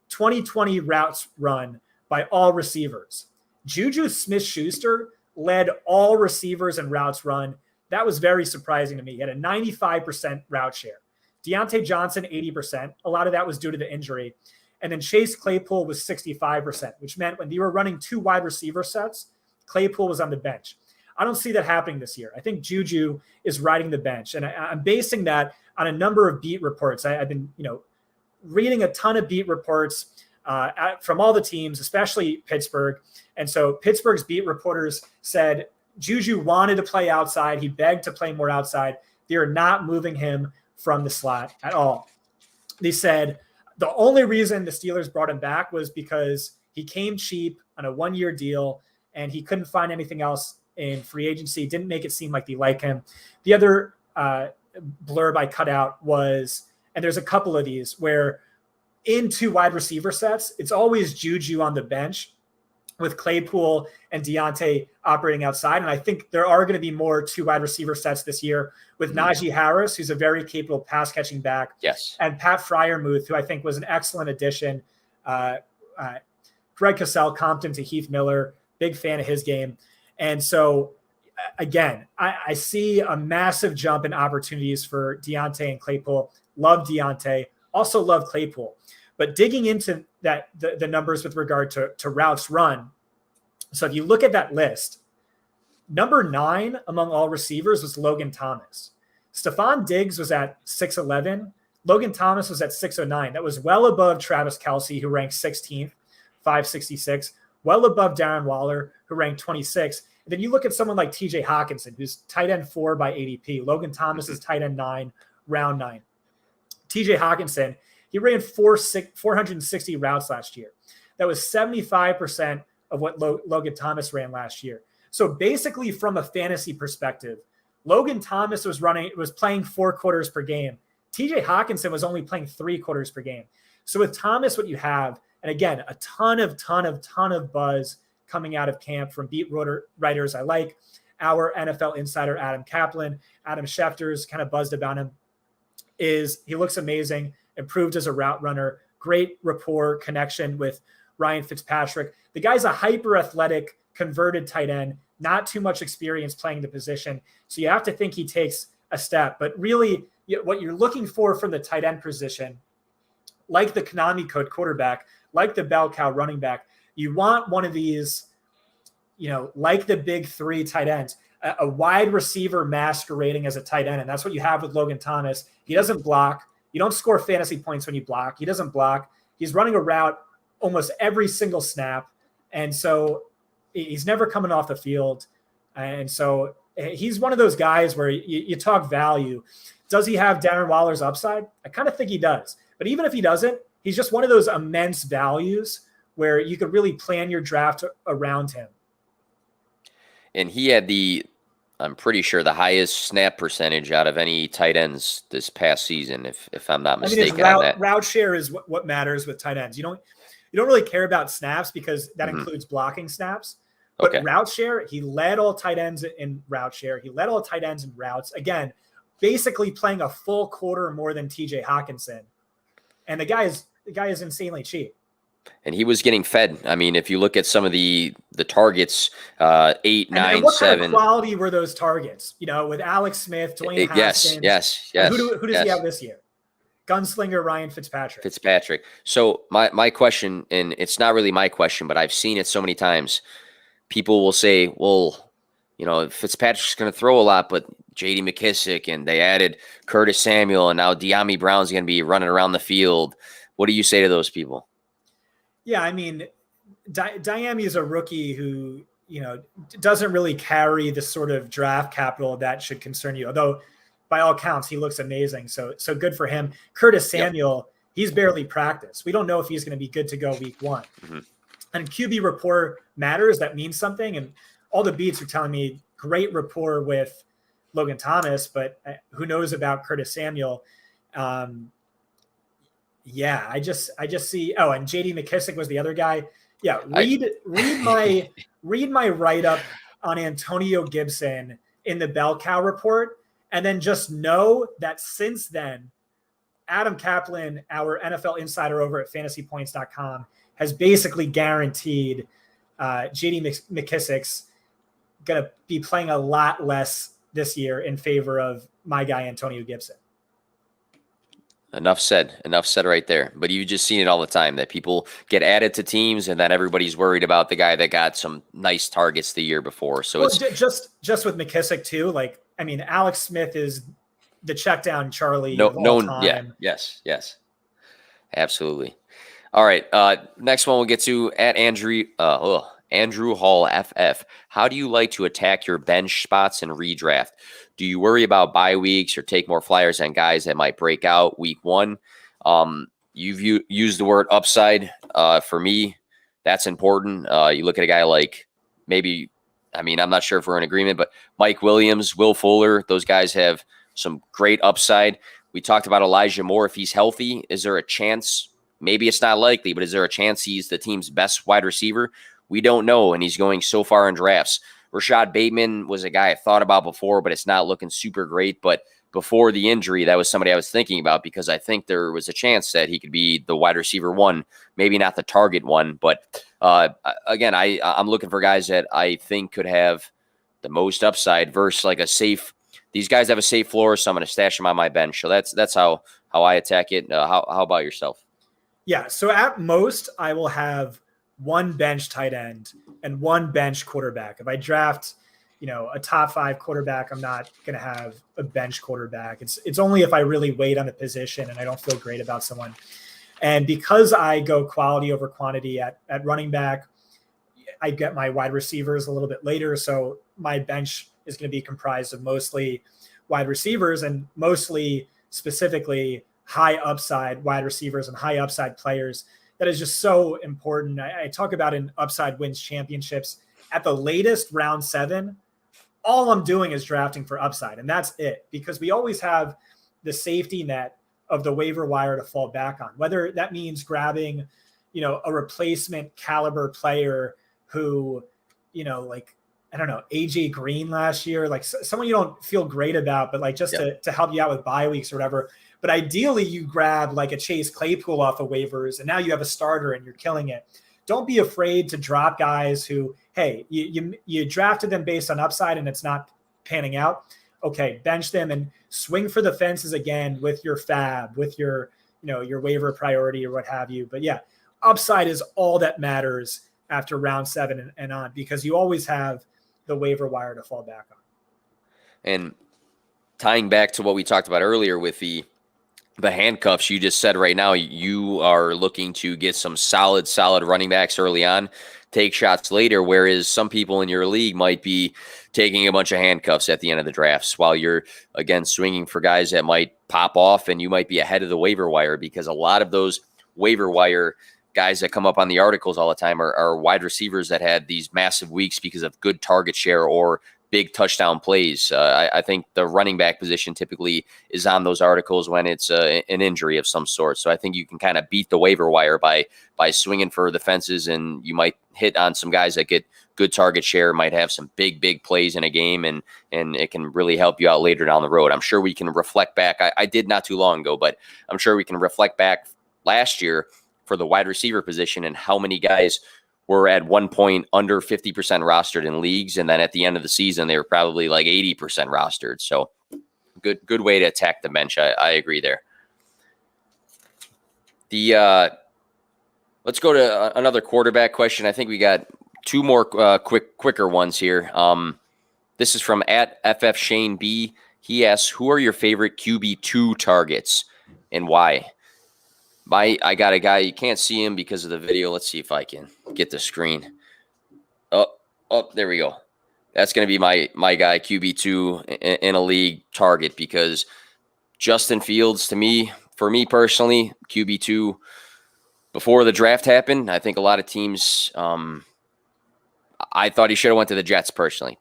2020 routes run by all receivers. Juju Smith-Schuster led all receivers in routes run. That was very surprising to me. He had a 95% route share. Deontay Johnson, 80%. A lot of that was due to the injury. And then Chase Claypool was 65%, which meant when they were running 2 wide receiver sets, Claypool was on the bench. I don't see that happening this year. I think Juju is riding the bench. And I'm basing that on a number of beat reports. I've been, reading a ton of beat reports from all the teams, especially Pittsburgh. And so Pittsburgh's beat reporters said Juju wanted to play outside. He begged to play more outside. They are not moving him from the slot at all. They said the only reason the Steelers brought him back was because he came cheap on a 1-year deal and he couldn't find anything else in free agency. Didn't make it seem like they like him. The other blurb I cut out was, and there's a couple of these where in 2 wide receiver sets, it's always Juju on the bench with Claypool and Deontay operating outside. And I think there are going to be more 2 wide receiver sets this year with Najee Harris, who's a very capable pass catching back. Yes. And Pat Freiermuth, who I think was an excellent addition. Greg Cosell comped him to Heath Miller, big fan of his game. And so again, I see a massive jump in opportunities for Deontay and Claypool. Love Deontay, also love Claypool. But digging into that, the numbers with regard to routes run. So if you look at that list, number 9 among all receivers was Logan Thomas. Stephon Diggs was at 6'11". Logan Thomas was at 6'09". That was well above Travis Kelce, who ranked 16th, 566. Well above Darren Waller, who ranked 26th. And then you look at someone like TJ Hawkinson, who's tight end 4 by ADP. Logan Thomas is tight end 9, round 9. TJ Hawkinson, he ran 460 routes last year. That was 75% of what Logan Thomas ran last year. So basically, from a fantasy perspective, Logan Thomas was playing 4 quarters per game. TJ Hawkinson was only playing 3 quarters per game. So with Thomas, what you have, and again, a ton of buzz coming out of camp from beat writers I like. Our NFL insider, Adam Kaplan, Adam Schefter's kind of buzzed about him, is he looks amazing, improved as a route runner, great rapport connection with Ryan Fitzpatrick. The guy's a hyper athletic, converted tight end, not too much experience playing the position. So you have to think he takes a step. But really, what you're looking for from the tight end position, like the Konami code quarterback, like the bell cow running back, you want one of these, like the big 3 tight ends, a wide receiver masquerading as a tight end. And that's what you have with Logan Thomas. He doesn't block. You don't score fantasy points when you block. He doesn't block. He's running a route almost every single snap. And so he's never coming off the field. And so he's one of those guys where you talk value. Does he have Darren Waller's upside? I kind of think he does. But even if he doesn't, he's just one of those immense values where you could really plan your draft around him. And he had I'm pretty sure the highest snap percentage out of any tight ends this past season, if I'm not mistaken. I mean, on that. Route share is what matters with tight ends. You don't really care about snaps because that includes blocking snaps. But route share, he led all tight ends in route share. He led all tight ends in routes. Again, basically playing a full quarter more than TJ Hawkinson. And the guy is insanely cheap. And he was getting fed. I mean, if you look at some of the targets, 8, 9, and what 7. Kind of quality were those targets? With Alex Smith, Dwayne Haskins. Yes. Who does he have this year? Gunslinger Ryan Fitzpatrick. Fitzpatrick. So my question, and it's not really my question, but I've seen it so many times. People will say, well, Fitzpatrick's going to throw a lot, but J.D. McKissick, and they added Curtis Samuel, and now De'Ami Brown's going to be running around the field. What do you say to those people? Yeah, I mean, De'Ami is a rookie who, doesn't really carry the sort of draft capital that should concern you. Although, by all counts, he looks amazing. So good for him. Curtis Samuel, He's barely practiced. We don't know if he's going to be good to go week one. Mm-hmm. And QB rapport matters. That means something. And all the beats are telling me great rapport with Logan Thomas, but who knows about Curtis Samuel? I just see. Oh, and J.D. McKissick was the other guy. Yeah, read my write-up on Antonio Gibson in the Bell Cow report, and then just know that since then, Adam Kaplan, our NFL insider over at fantasypoints.com, has basically guaranteed J.D. McKissick's going to be playing a lot less this year in favor of my guy, Antonio Gibson. Enough said right there. But you've just seen it all the time that people get added to teams and then everybody's worried about the guy that got some nice targets the year before. So it's just with McKissick too. Like, I mean, Alex Smith is the check down Charlie. Yeah. Yes. Absolutely. All right. Next one we'll get to at Andrew Hall FF. How do you like to attack your bench spots in redraft? Do you worry about bye weeks or take more flyers on guys that might break out week one? You've used the word upside. For me, that's important. You look at a guy like I'm not sure if we're in agreement, but Mike Williams, Will Fuller, those guys have some great upside. We talked about Elijah Moore. If he's healthy, is there a chance? Maybe it's not likely, but is there a chance he's the team's best wide receiver? We don't know, and he's going so far in drafts. Rashad Bateman was a guy I thought about before, but it's not looking super great. But before the injury, that was somebody I was thinking about because I think there was a chance that he could be the wide receiver one, maybe not the target one. But again, I'm looking for guys that I think could have the most upside versus like a safe. These guys have a safe floor, so I'm going to stash them on my bench. So that's how I attack it. How about yourself? Yeah, so at most, I will have one bench tight end and one bench quarterback. If I draft, a top 5 quarterback, I'm not going to have a bench quarterback. It's only if I really wait on the position and I don't feel great about someone. And because I go quality over quantity at running back, I get my wide receivers a little bit later. So my bench is going to be comprised of mostly wide receivers and mostly specifically high upside wide receivers and high upside players. That is just so important. I talk about in Upside Wins Championships at the latest round 7, all I'm doing is drafting for upside. And that's it, because we always have the safety net of the waiver wire to fall back on, whether that means grabbing, a replacement caliber player who, AJ Green last year, like someone you don't feel great about, but like just to help you out with bye weeks or whatever. But ideally you grab like a Chase Claypool off of waivers and now you have a starter and you're killing it. Don't be afraid to drop guys who, hey, you drafted them based on upside and it's not panning out. Okay, bench them and swing for the fences again with your fab, with your, your waiver priority or what have you. But yeah, upside is all that matters after round 7 and on, because you always have the waiver wire to fall back on. And tying back to what we talked about earlier with the handcuffs, you just said right now you are looking to get some solid running backs early on, take shots later, whereas some people in your league might be taking a bunch of handcuffs at the end of the drafts while you're, again, swinging for guys that might pop off and you might be ahead of the waiver wire, because a lot of those waiver wire guys that come up on the articles all the time are wide receivers that had these massive weeks because of good target share or big touchdown plays. I think the running back position typically is on those articles when it's an injury of some sort. So I think you can kind of beat the waiver wire by swinging for the fences, and you might hit on some guys that get good target share, might have some big plays in a game, and it can really help you out later down the road. I'm sure we can reflect back. I did not too long ago, but I'm sure we can reflect back last year for the wide receiver position and how many guys were at one point under 50% rostered in leagues. And then at the end of the season, they were probably like 80% rostered. So good way to attack the bench. I agree there. Let's go to another quarterback question. I think we got two more quicker ones here. This is from @FF Shane B. He asks, who are your favorite QB2 targets and why? I got a guy, you can't see him because of the video. Let's see if I can get the screen. Oh, there we go. That's going to be my guy, QB2 in a league target, because Justin Fields, for me personally, QB2 before the draft happened. I think a lot of teams, I thought he should have went to the Jets personally.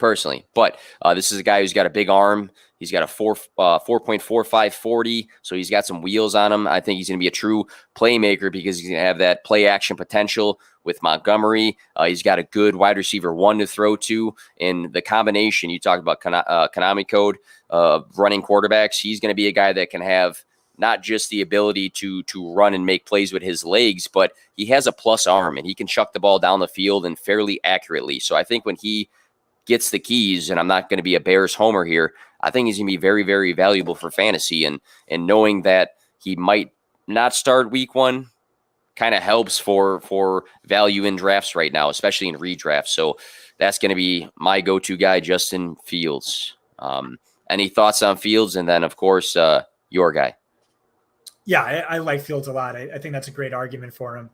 But this is a guy who's got a big arm. He's got a 4.45 40, so he's got some wheels on him. I think he's going to be a true playmaker because he's going to have that play action potential with Montgomery. He's got a good wide receiver 1 to throw to, and the combination you talked about, Konami code running quarterbacks. He's going to be a guy that can have not just the ability to run and make plays with his legs, but he has a plus arm and he can chuck the ball down the field and fairly accurately. So I think when he gets the keys, and I'm not going to be a Bears homer here, I think he's going to be very, very valuable for fantasy. And knowing that he might not start week 1 kind of helps for value in drafts right now, especially in redrafts. So that's going to be my go-to guy, Justin Fields. Any thoughts on Fields? And then, of course, your guy. Yeah, I like Fields a lot. I think that's a great argument for him.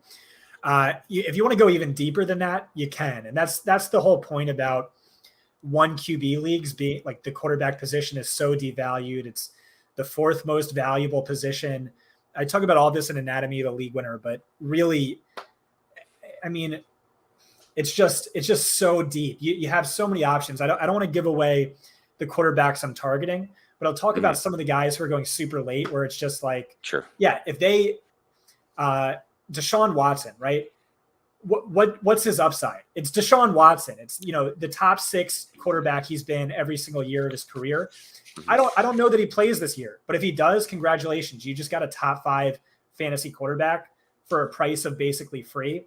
If you want to go even deeper than that, you can. And that's the whole point about 1 QB leagues being like the quarterback position is so devalued. It's the 4th most valuable position. I talk about all this in Anatomy of the League Winner, but really, I mean, it's just so deep. You have so many options. I don't want to give away the quarterbacks I'm targeting, but I'll talk about some of the guys who are going super late where it's just like, sure. Yeah, if they Deshaun Watson, right? What's his upside? It's Deshaun Watson. It's, the top 6 quarterback he's been every single year of his career. I don't know that he plays this year, but if he does, congratulations. You just got a top 5 fantasy quarterback for a price of basically free.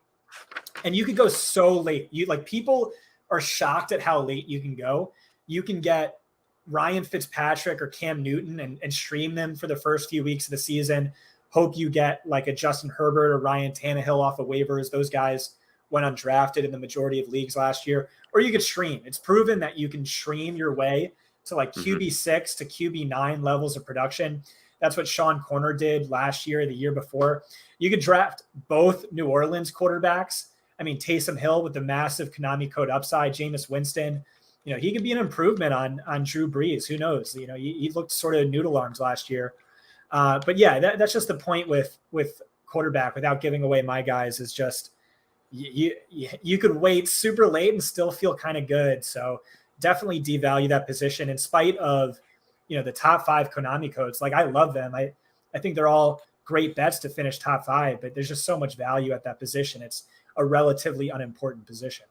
And you could go so late. People are shocked at how late you can go. You can get Ryan Fitzpatrick or Cam Newton and stream them for the first few weeks of the season. Hope you get like a Justin Herbert or Ryan Tannehill off of waivers. Those guys went undrafted in the majority of leagues last year. Or you could stream. It's proven that you can stream your way to like QB6 to QB9 levels of production. That's what Sean Corner did last year, the year before. You could draft both New Orleans quarterbacks. I mean, Taysom Hill with the massive Konami code upside, Jameis Winston. He could be an improvement on Drew Brees. Who knows? He looked sort of noodle arms last year. But yeah, that's just the point with quarterback, without giving away my guys, is just you could wait super late and still feel kind of good. So definitely devalue that position in spite of, the top 5 Konami codes. Like, I love them. I think they're all great bets to finish top 5, but there's just so much value at that position. It's a relatively unimportant position.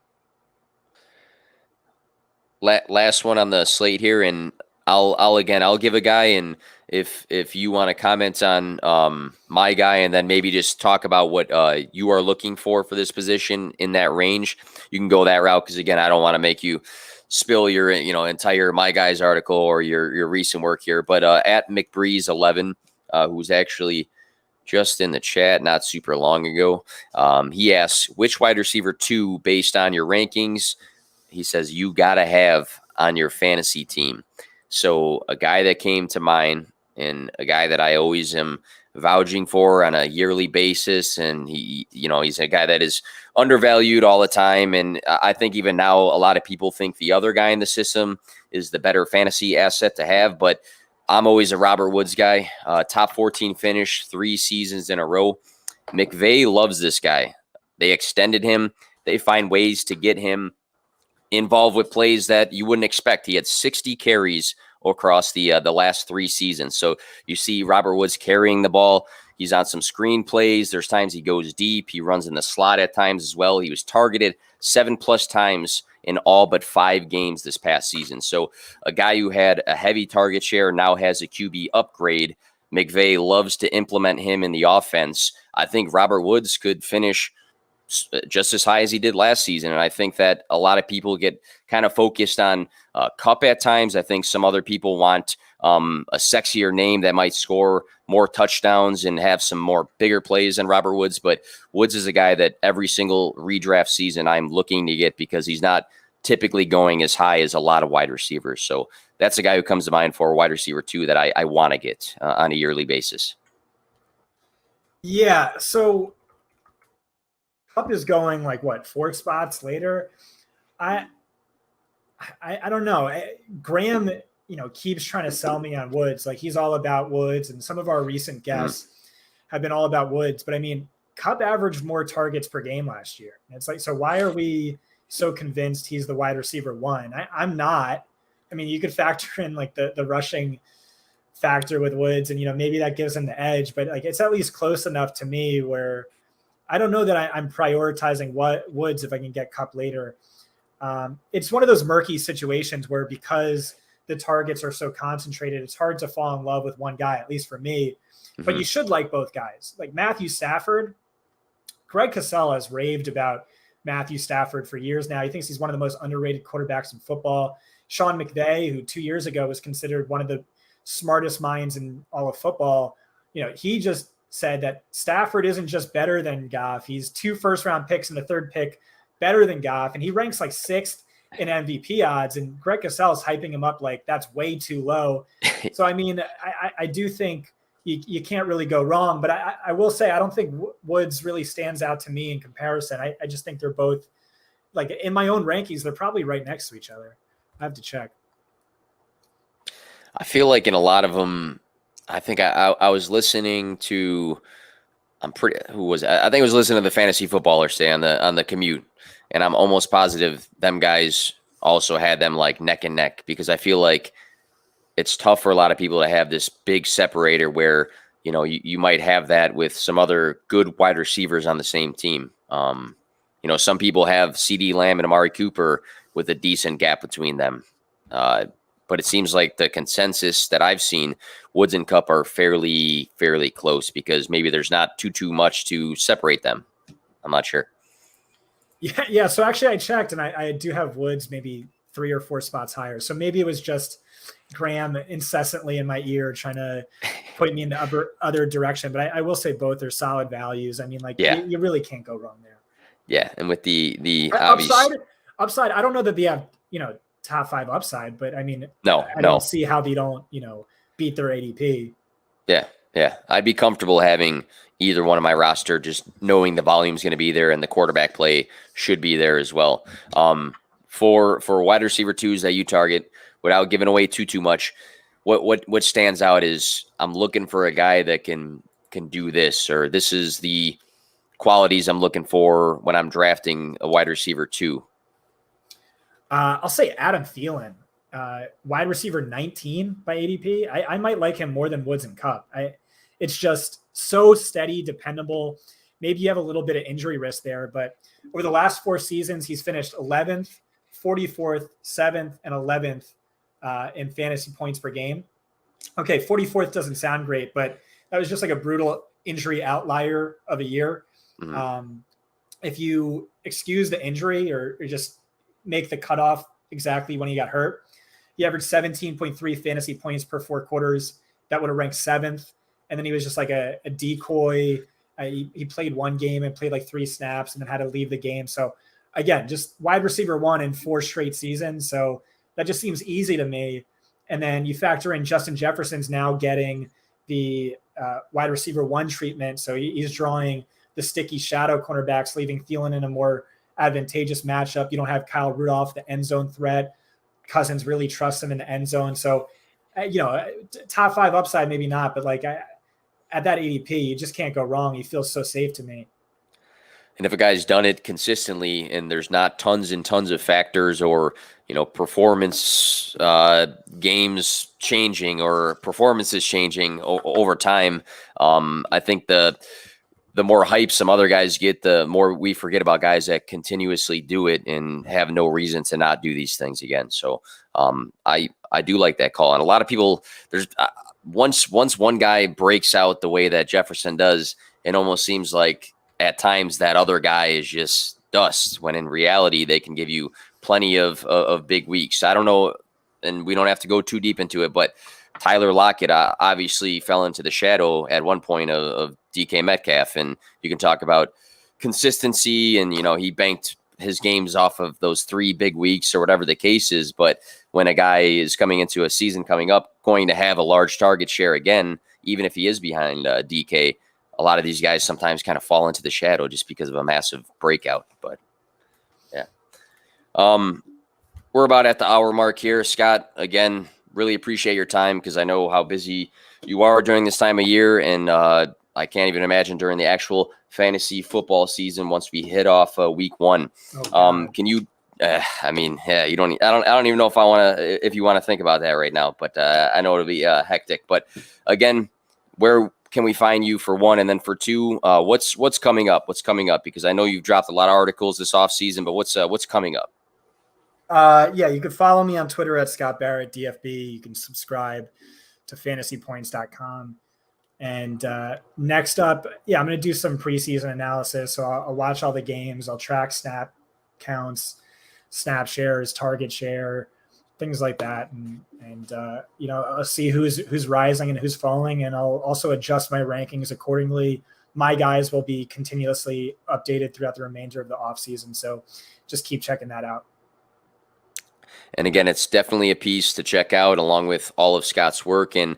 Last one on the slate here, and I'll give a guy, and if you want to comment on my guy, and then maybe just talk about what you are looking for this position in that range, you can go that route, because again, I don't want to make you spill your entire My Guys article or your recent work here. But at McBreeze11, who's actually just in the chat not super long ago, he asks, which wide receiver 2, based on your rankings, he says you got to have on your fantasy team. So a guy that came to mind, and a guy that I always am vouching for on a yearly basis, and he's a guy that is undervalued all the time. And I think even now a lot of people think the other guy in the system is the better fantasy asset to have, but I'm always a Robert Woods guy. Top 14 finish 3 seasons in a row. McVay loves this guy. They extended him. They find ways to get him involved with plays that you wouldn't expect. He had 60 carries across the last 3 seasons. So you see Robert Woods carrying the ball. He's on some screen plays. There's times he goes deep. He runs in the slot at times as well. He was targeted 7+ times in all but 5 games this past season. So a guy who had a heavy target share now has a QB upgrade. McVay loves to implement him in the offense. I think Robert Woods could finish just as high as he did last season. And I think that a lot of people get kind of focused on Kupp at times. I think some other people want a sexier name that might score more touchdowns and have some more bigger plays than Robert Woods. But Woods is a guy that every single redraft season I'm looking to get because he's not typically going as high as a lot of wide receivers. So that's a guy who comes to mind for a wide receiver too that I want to get on a yearly basis. Yeah. So Kupp is going like what, 4 spots later. I don't know. Graham, keeps trying to sell me on Woods. Like he's all about Woods, and some of our recent guests have been all about Woods. But I mean, Kupp averaged more targets per game last year. And it's like, so why are we so convinced he's the wide receiver 1? I'm not. I mean, you could factor in like the rushing factor with Woods, and maybe that gives him the edge. But like it's at least close enough to me where I don't know that I'm prioritizing Woods if I can get Kupp later. It's one of those murky situations where because the targets are so concentrated, it's hard to fall in love with one guy, at least for me. Mm-hmm. But you should like both guys. Like Matthew Stafford, Greg Cosell has raved about Matthew Stafford for years now. He thinks he's one of the most underrated quarterbacks in football. Sean McVay, who 2 years ago was considered one of the smartest minds in all of football, he just said that Stafford isn't just better than Goff. He's 2 first-round picks and a 3rd pick better than Goff, and he ranks like 6th in MVP odds, and Greg Cosell is hyping him up like that's way too low. So, I mean, I do think you can't really go wrong, but I will say I don't think Woods really stands out to me in comparison. I just think they're both, like in my own rankings, they're probably right next to each other. I have to check. I feel like in a lot of them, I think I was listening to, I think I was listening to the Fantasy Footballers today on the commute, and I'm almost positive them guys also had them like neck and neck, because I feel like it's tough for a lot of people to have this big separator where, you might have that with some other good wide receivers on the same team. Some people have CD Lamb and Amari Cooper with a decent gap between them. But it seems like the consensus that I've seen, Woods and Kupp are fairly close, because maybe there's not too much to separate them. I'm not sure. Yeah. So actually I checked, and I do have Woods maybe 3 or 4 spots higher. So maybe it was just Graham incessantly in my ear trying to point me in the other direction. But I will say both are solid values. I mean, like you really can't go wrong there. Yeah. And with the upside, I don't know that they have, top 5 upside, but I mean, I don't see how they don't, beat their ADP. Yeah. I'd be comfortable having either one of my roster, just knowing the volume's going to be there and the quarterback play should be there as well. For wide receiver 2s that you target, without giving away too much, what stands out is I'm looking for a guy that can do this, or this is the qualities I'm looking for when I'm drafting a wide receiver 2. I'll say Adam Thielen, wide receiver 19 by ADP. I might like him more than Woods and Kupp. It's just so steady, dependable. Maybe you have a little bit of injury risk there, but over the last 4 seasons, he's finished 11th, 44th, 7th, and 11th in fantasy points per game. Okay, 44th doesn't sound great, but that was just like a brutal injury outlier of a year. Mm-hmm. If you excuse the injury or just make the cutoff exactly when he got hurt, he averaged 17.3 fantasy points per 4 quarters. That would have ranked 7th. And then he was just like a decoy. He played 1 game and played like 3 snaps and then had to leave the game. So again, just wide receiver 1 in 4 straight seasons. So that just seems easy to me. And then you factor in Justin Jefferson's now getting the wide receiver 1 treatment. So he's drawing the sticky shadow cornerbacks, leaving Thielen in a more advantageous matchup. You don't have Kyle Rudolph, the end zone threat. Cousins really trusts him in the end zone. So, top 5 upside, maybe not, but like at that ADP, you just can't go wrong. He feels so safe to me. And if a guy's done it consistently and there's not tons and tons of factors or, performance games changing or performances changing over time, I think the more hype some other guys get, the more we forget about guys that continuously do it and have no reason to not do these things again. So I do like that call. And a lot of people, there's once one guy breaks out the way that Jefferson does, it almost seems like at times that other guy is just dust, when in reality they can give you plenty of big weeks. I don't know, and we don't have to go too deep into it, but Tyler Lockett obviously fell into the shadow at one point of DK Metcalf, and you can talk about consistency, and he banked his games off of those 3 big weeks or whatever the case is. But when a guy is coming into a season coming up, going to have a large target share again, even if he is behind DK, a lot of these guys sometimes kind of fall into the shadow just because of a massive breakout. But yeah, we're about at the hour mark here. Scott, again, really appreciate your time, because I know how busy you are during this time of year, and I can't even imagine during the actual fantasy football season once we hit off week 1. Can you? You don't. I don't even know if you want to think about that right now. But I know it'll be hectic. But again, where can we find you for 1, and then for 2? What's coming up? What's coming up? Because I know you've dropped a lot of articles this off season. But what's coming up? You can follow me on Twitter at Scott Barrett DFB. You can subscribe to fantasypoints.com. And next up, I'm going to do some preseason analysis. So I'll watch all the games. I'll track snap counts, snap shares, target share, things like that. And I'll see who's rising and who's falling. And I'll also adjust my rankings accordingly. My guys will be continuously updated throughout the remainder of the offseason. So just keep checking that out. And again, it's definitely a piece to check out along with all of Scott's work. And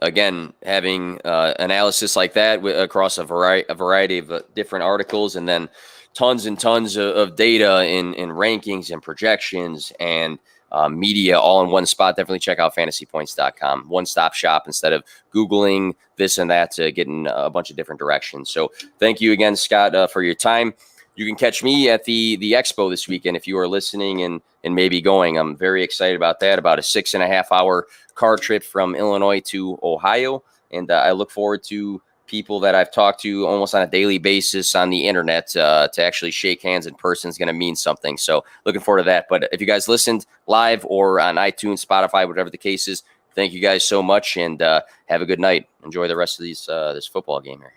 again, having analysis like that across a variety of different articles, and then tons and tons of data in rankings and projections and media all in one spot. Definitely check out fantasypoints.com. One-stop shop instead of Googling this and that to get in a bunch of different directions. So thank you again, Scott, for your time. You can catch me at the Expo this weekend if you are listening and maybe going. I'm very excited about that, about a 6.5-hour car trip from Illinois to Ohio. And I look forward to people that I've talked to almost on a daily basis on the internet to actually shake hands in person is going to mean something. So looking forward to that. But if you guys listened live or on iTunes, Spotify, whatever the case is, thank you guys so much, and have a good night. Enjoy the rest of this football game here.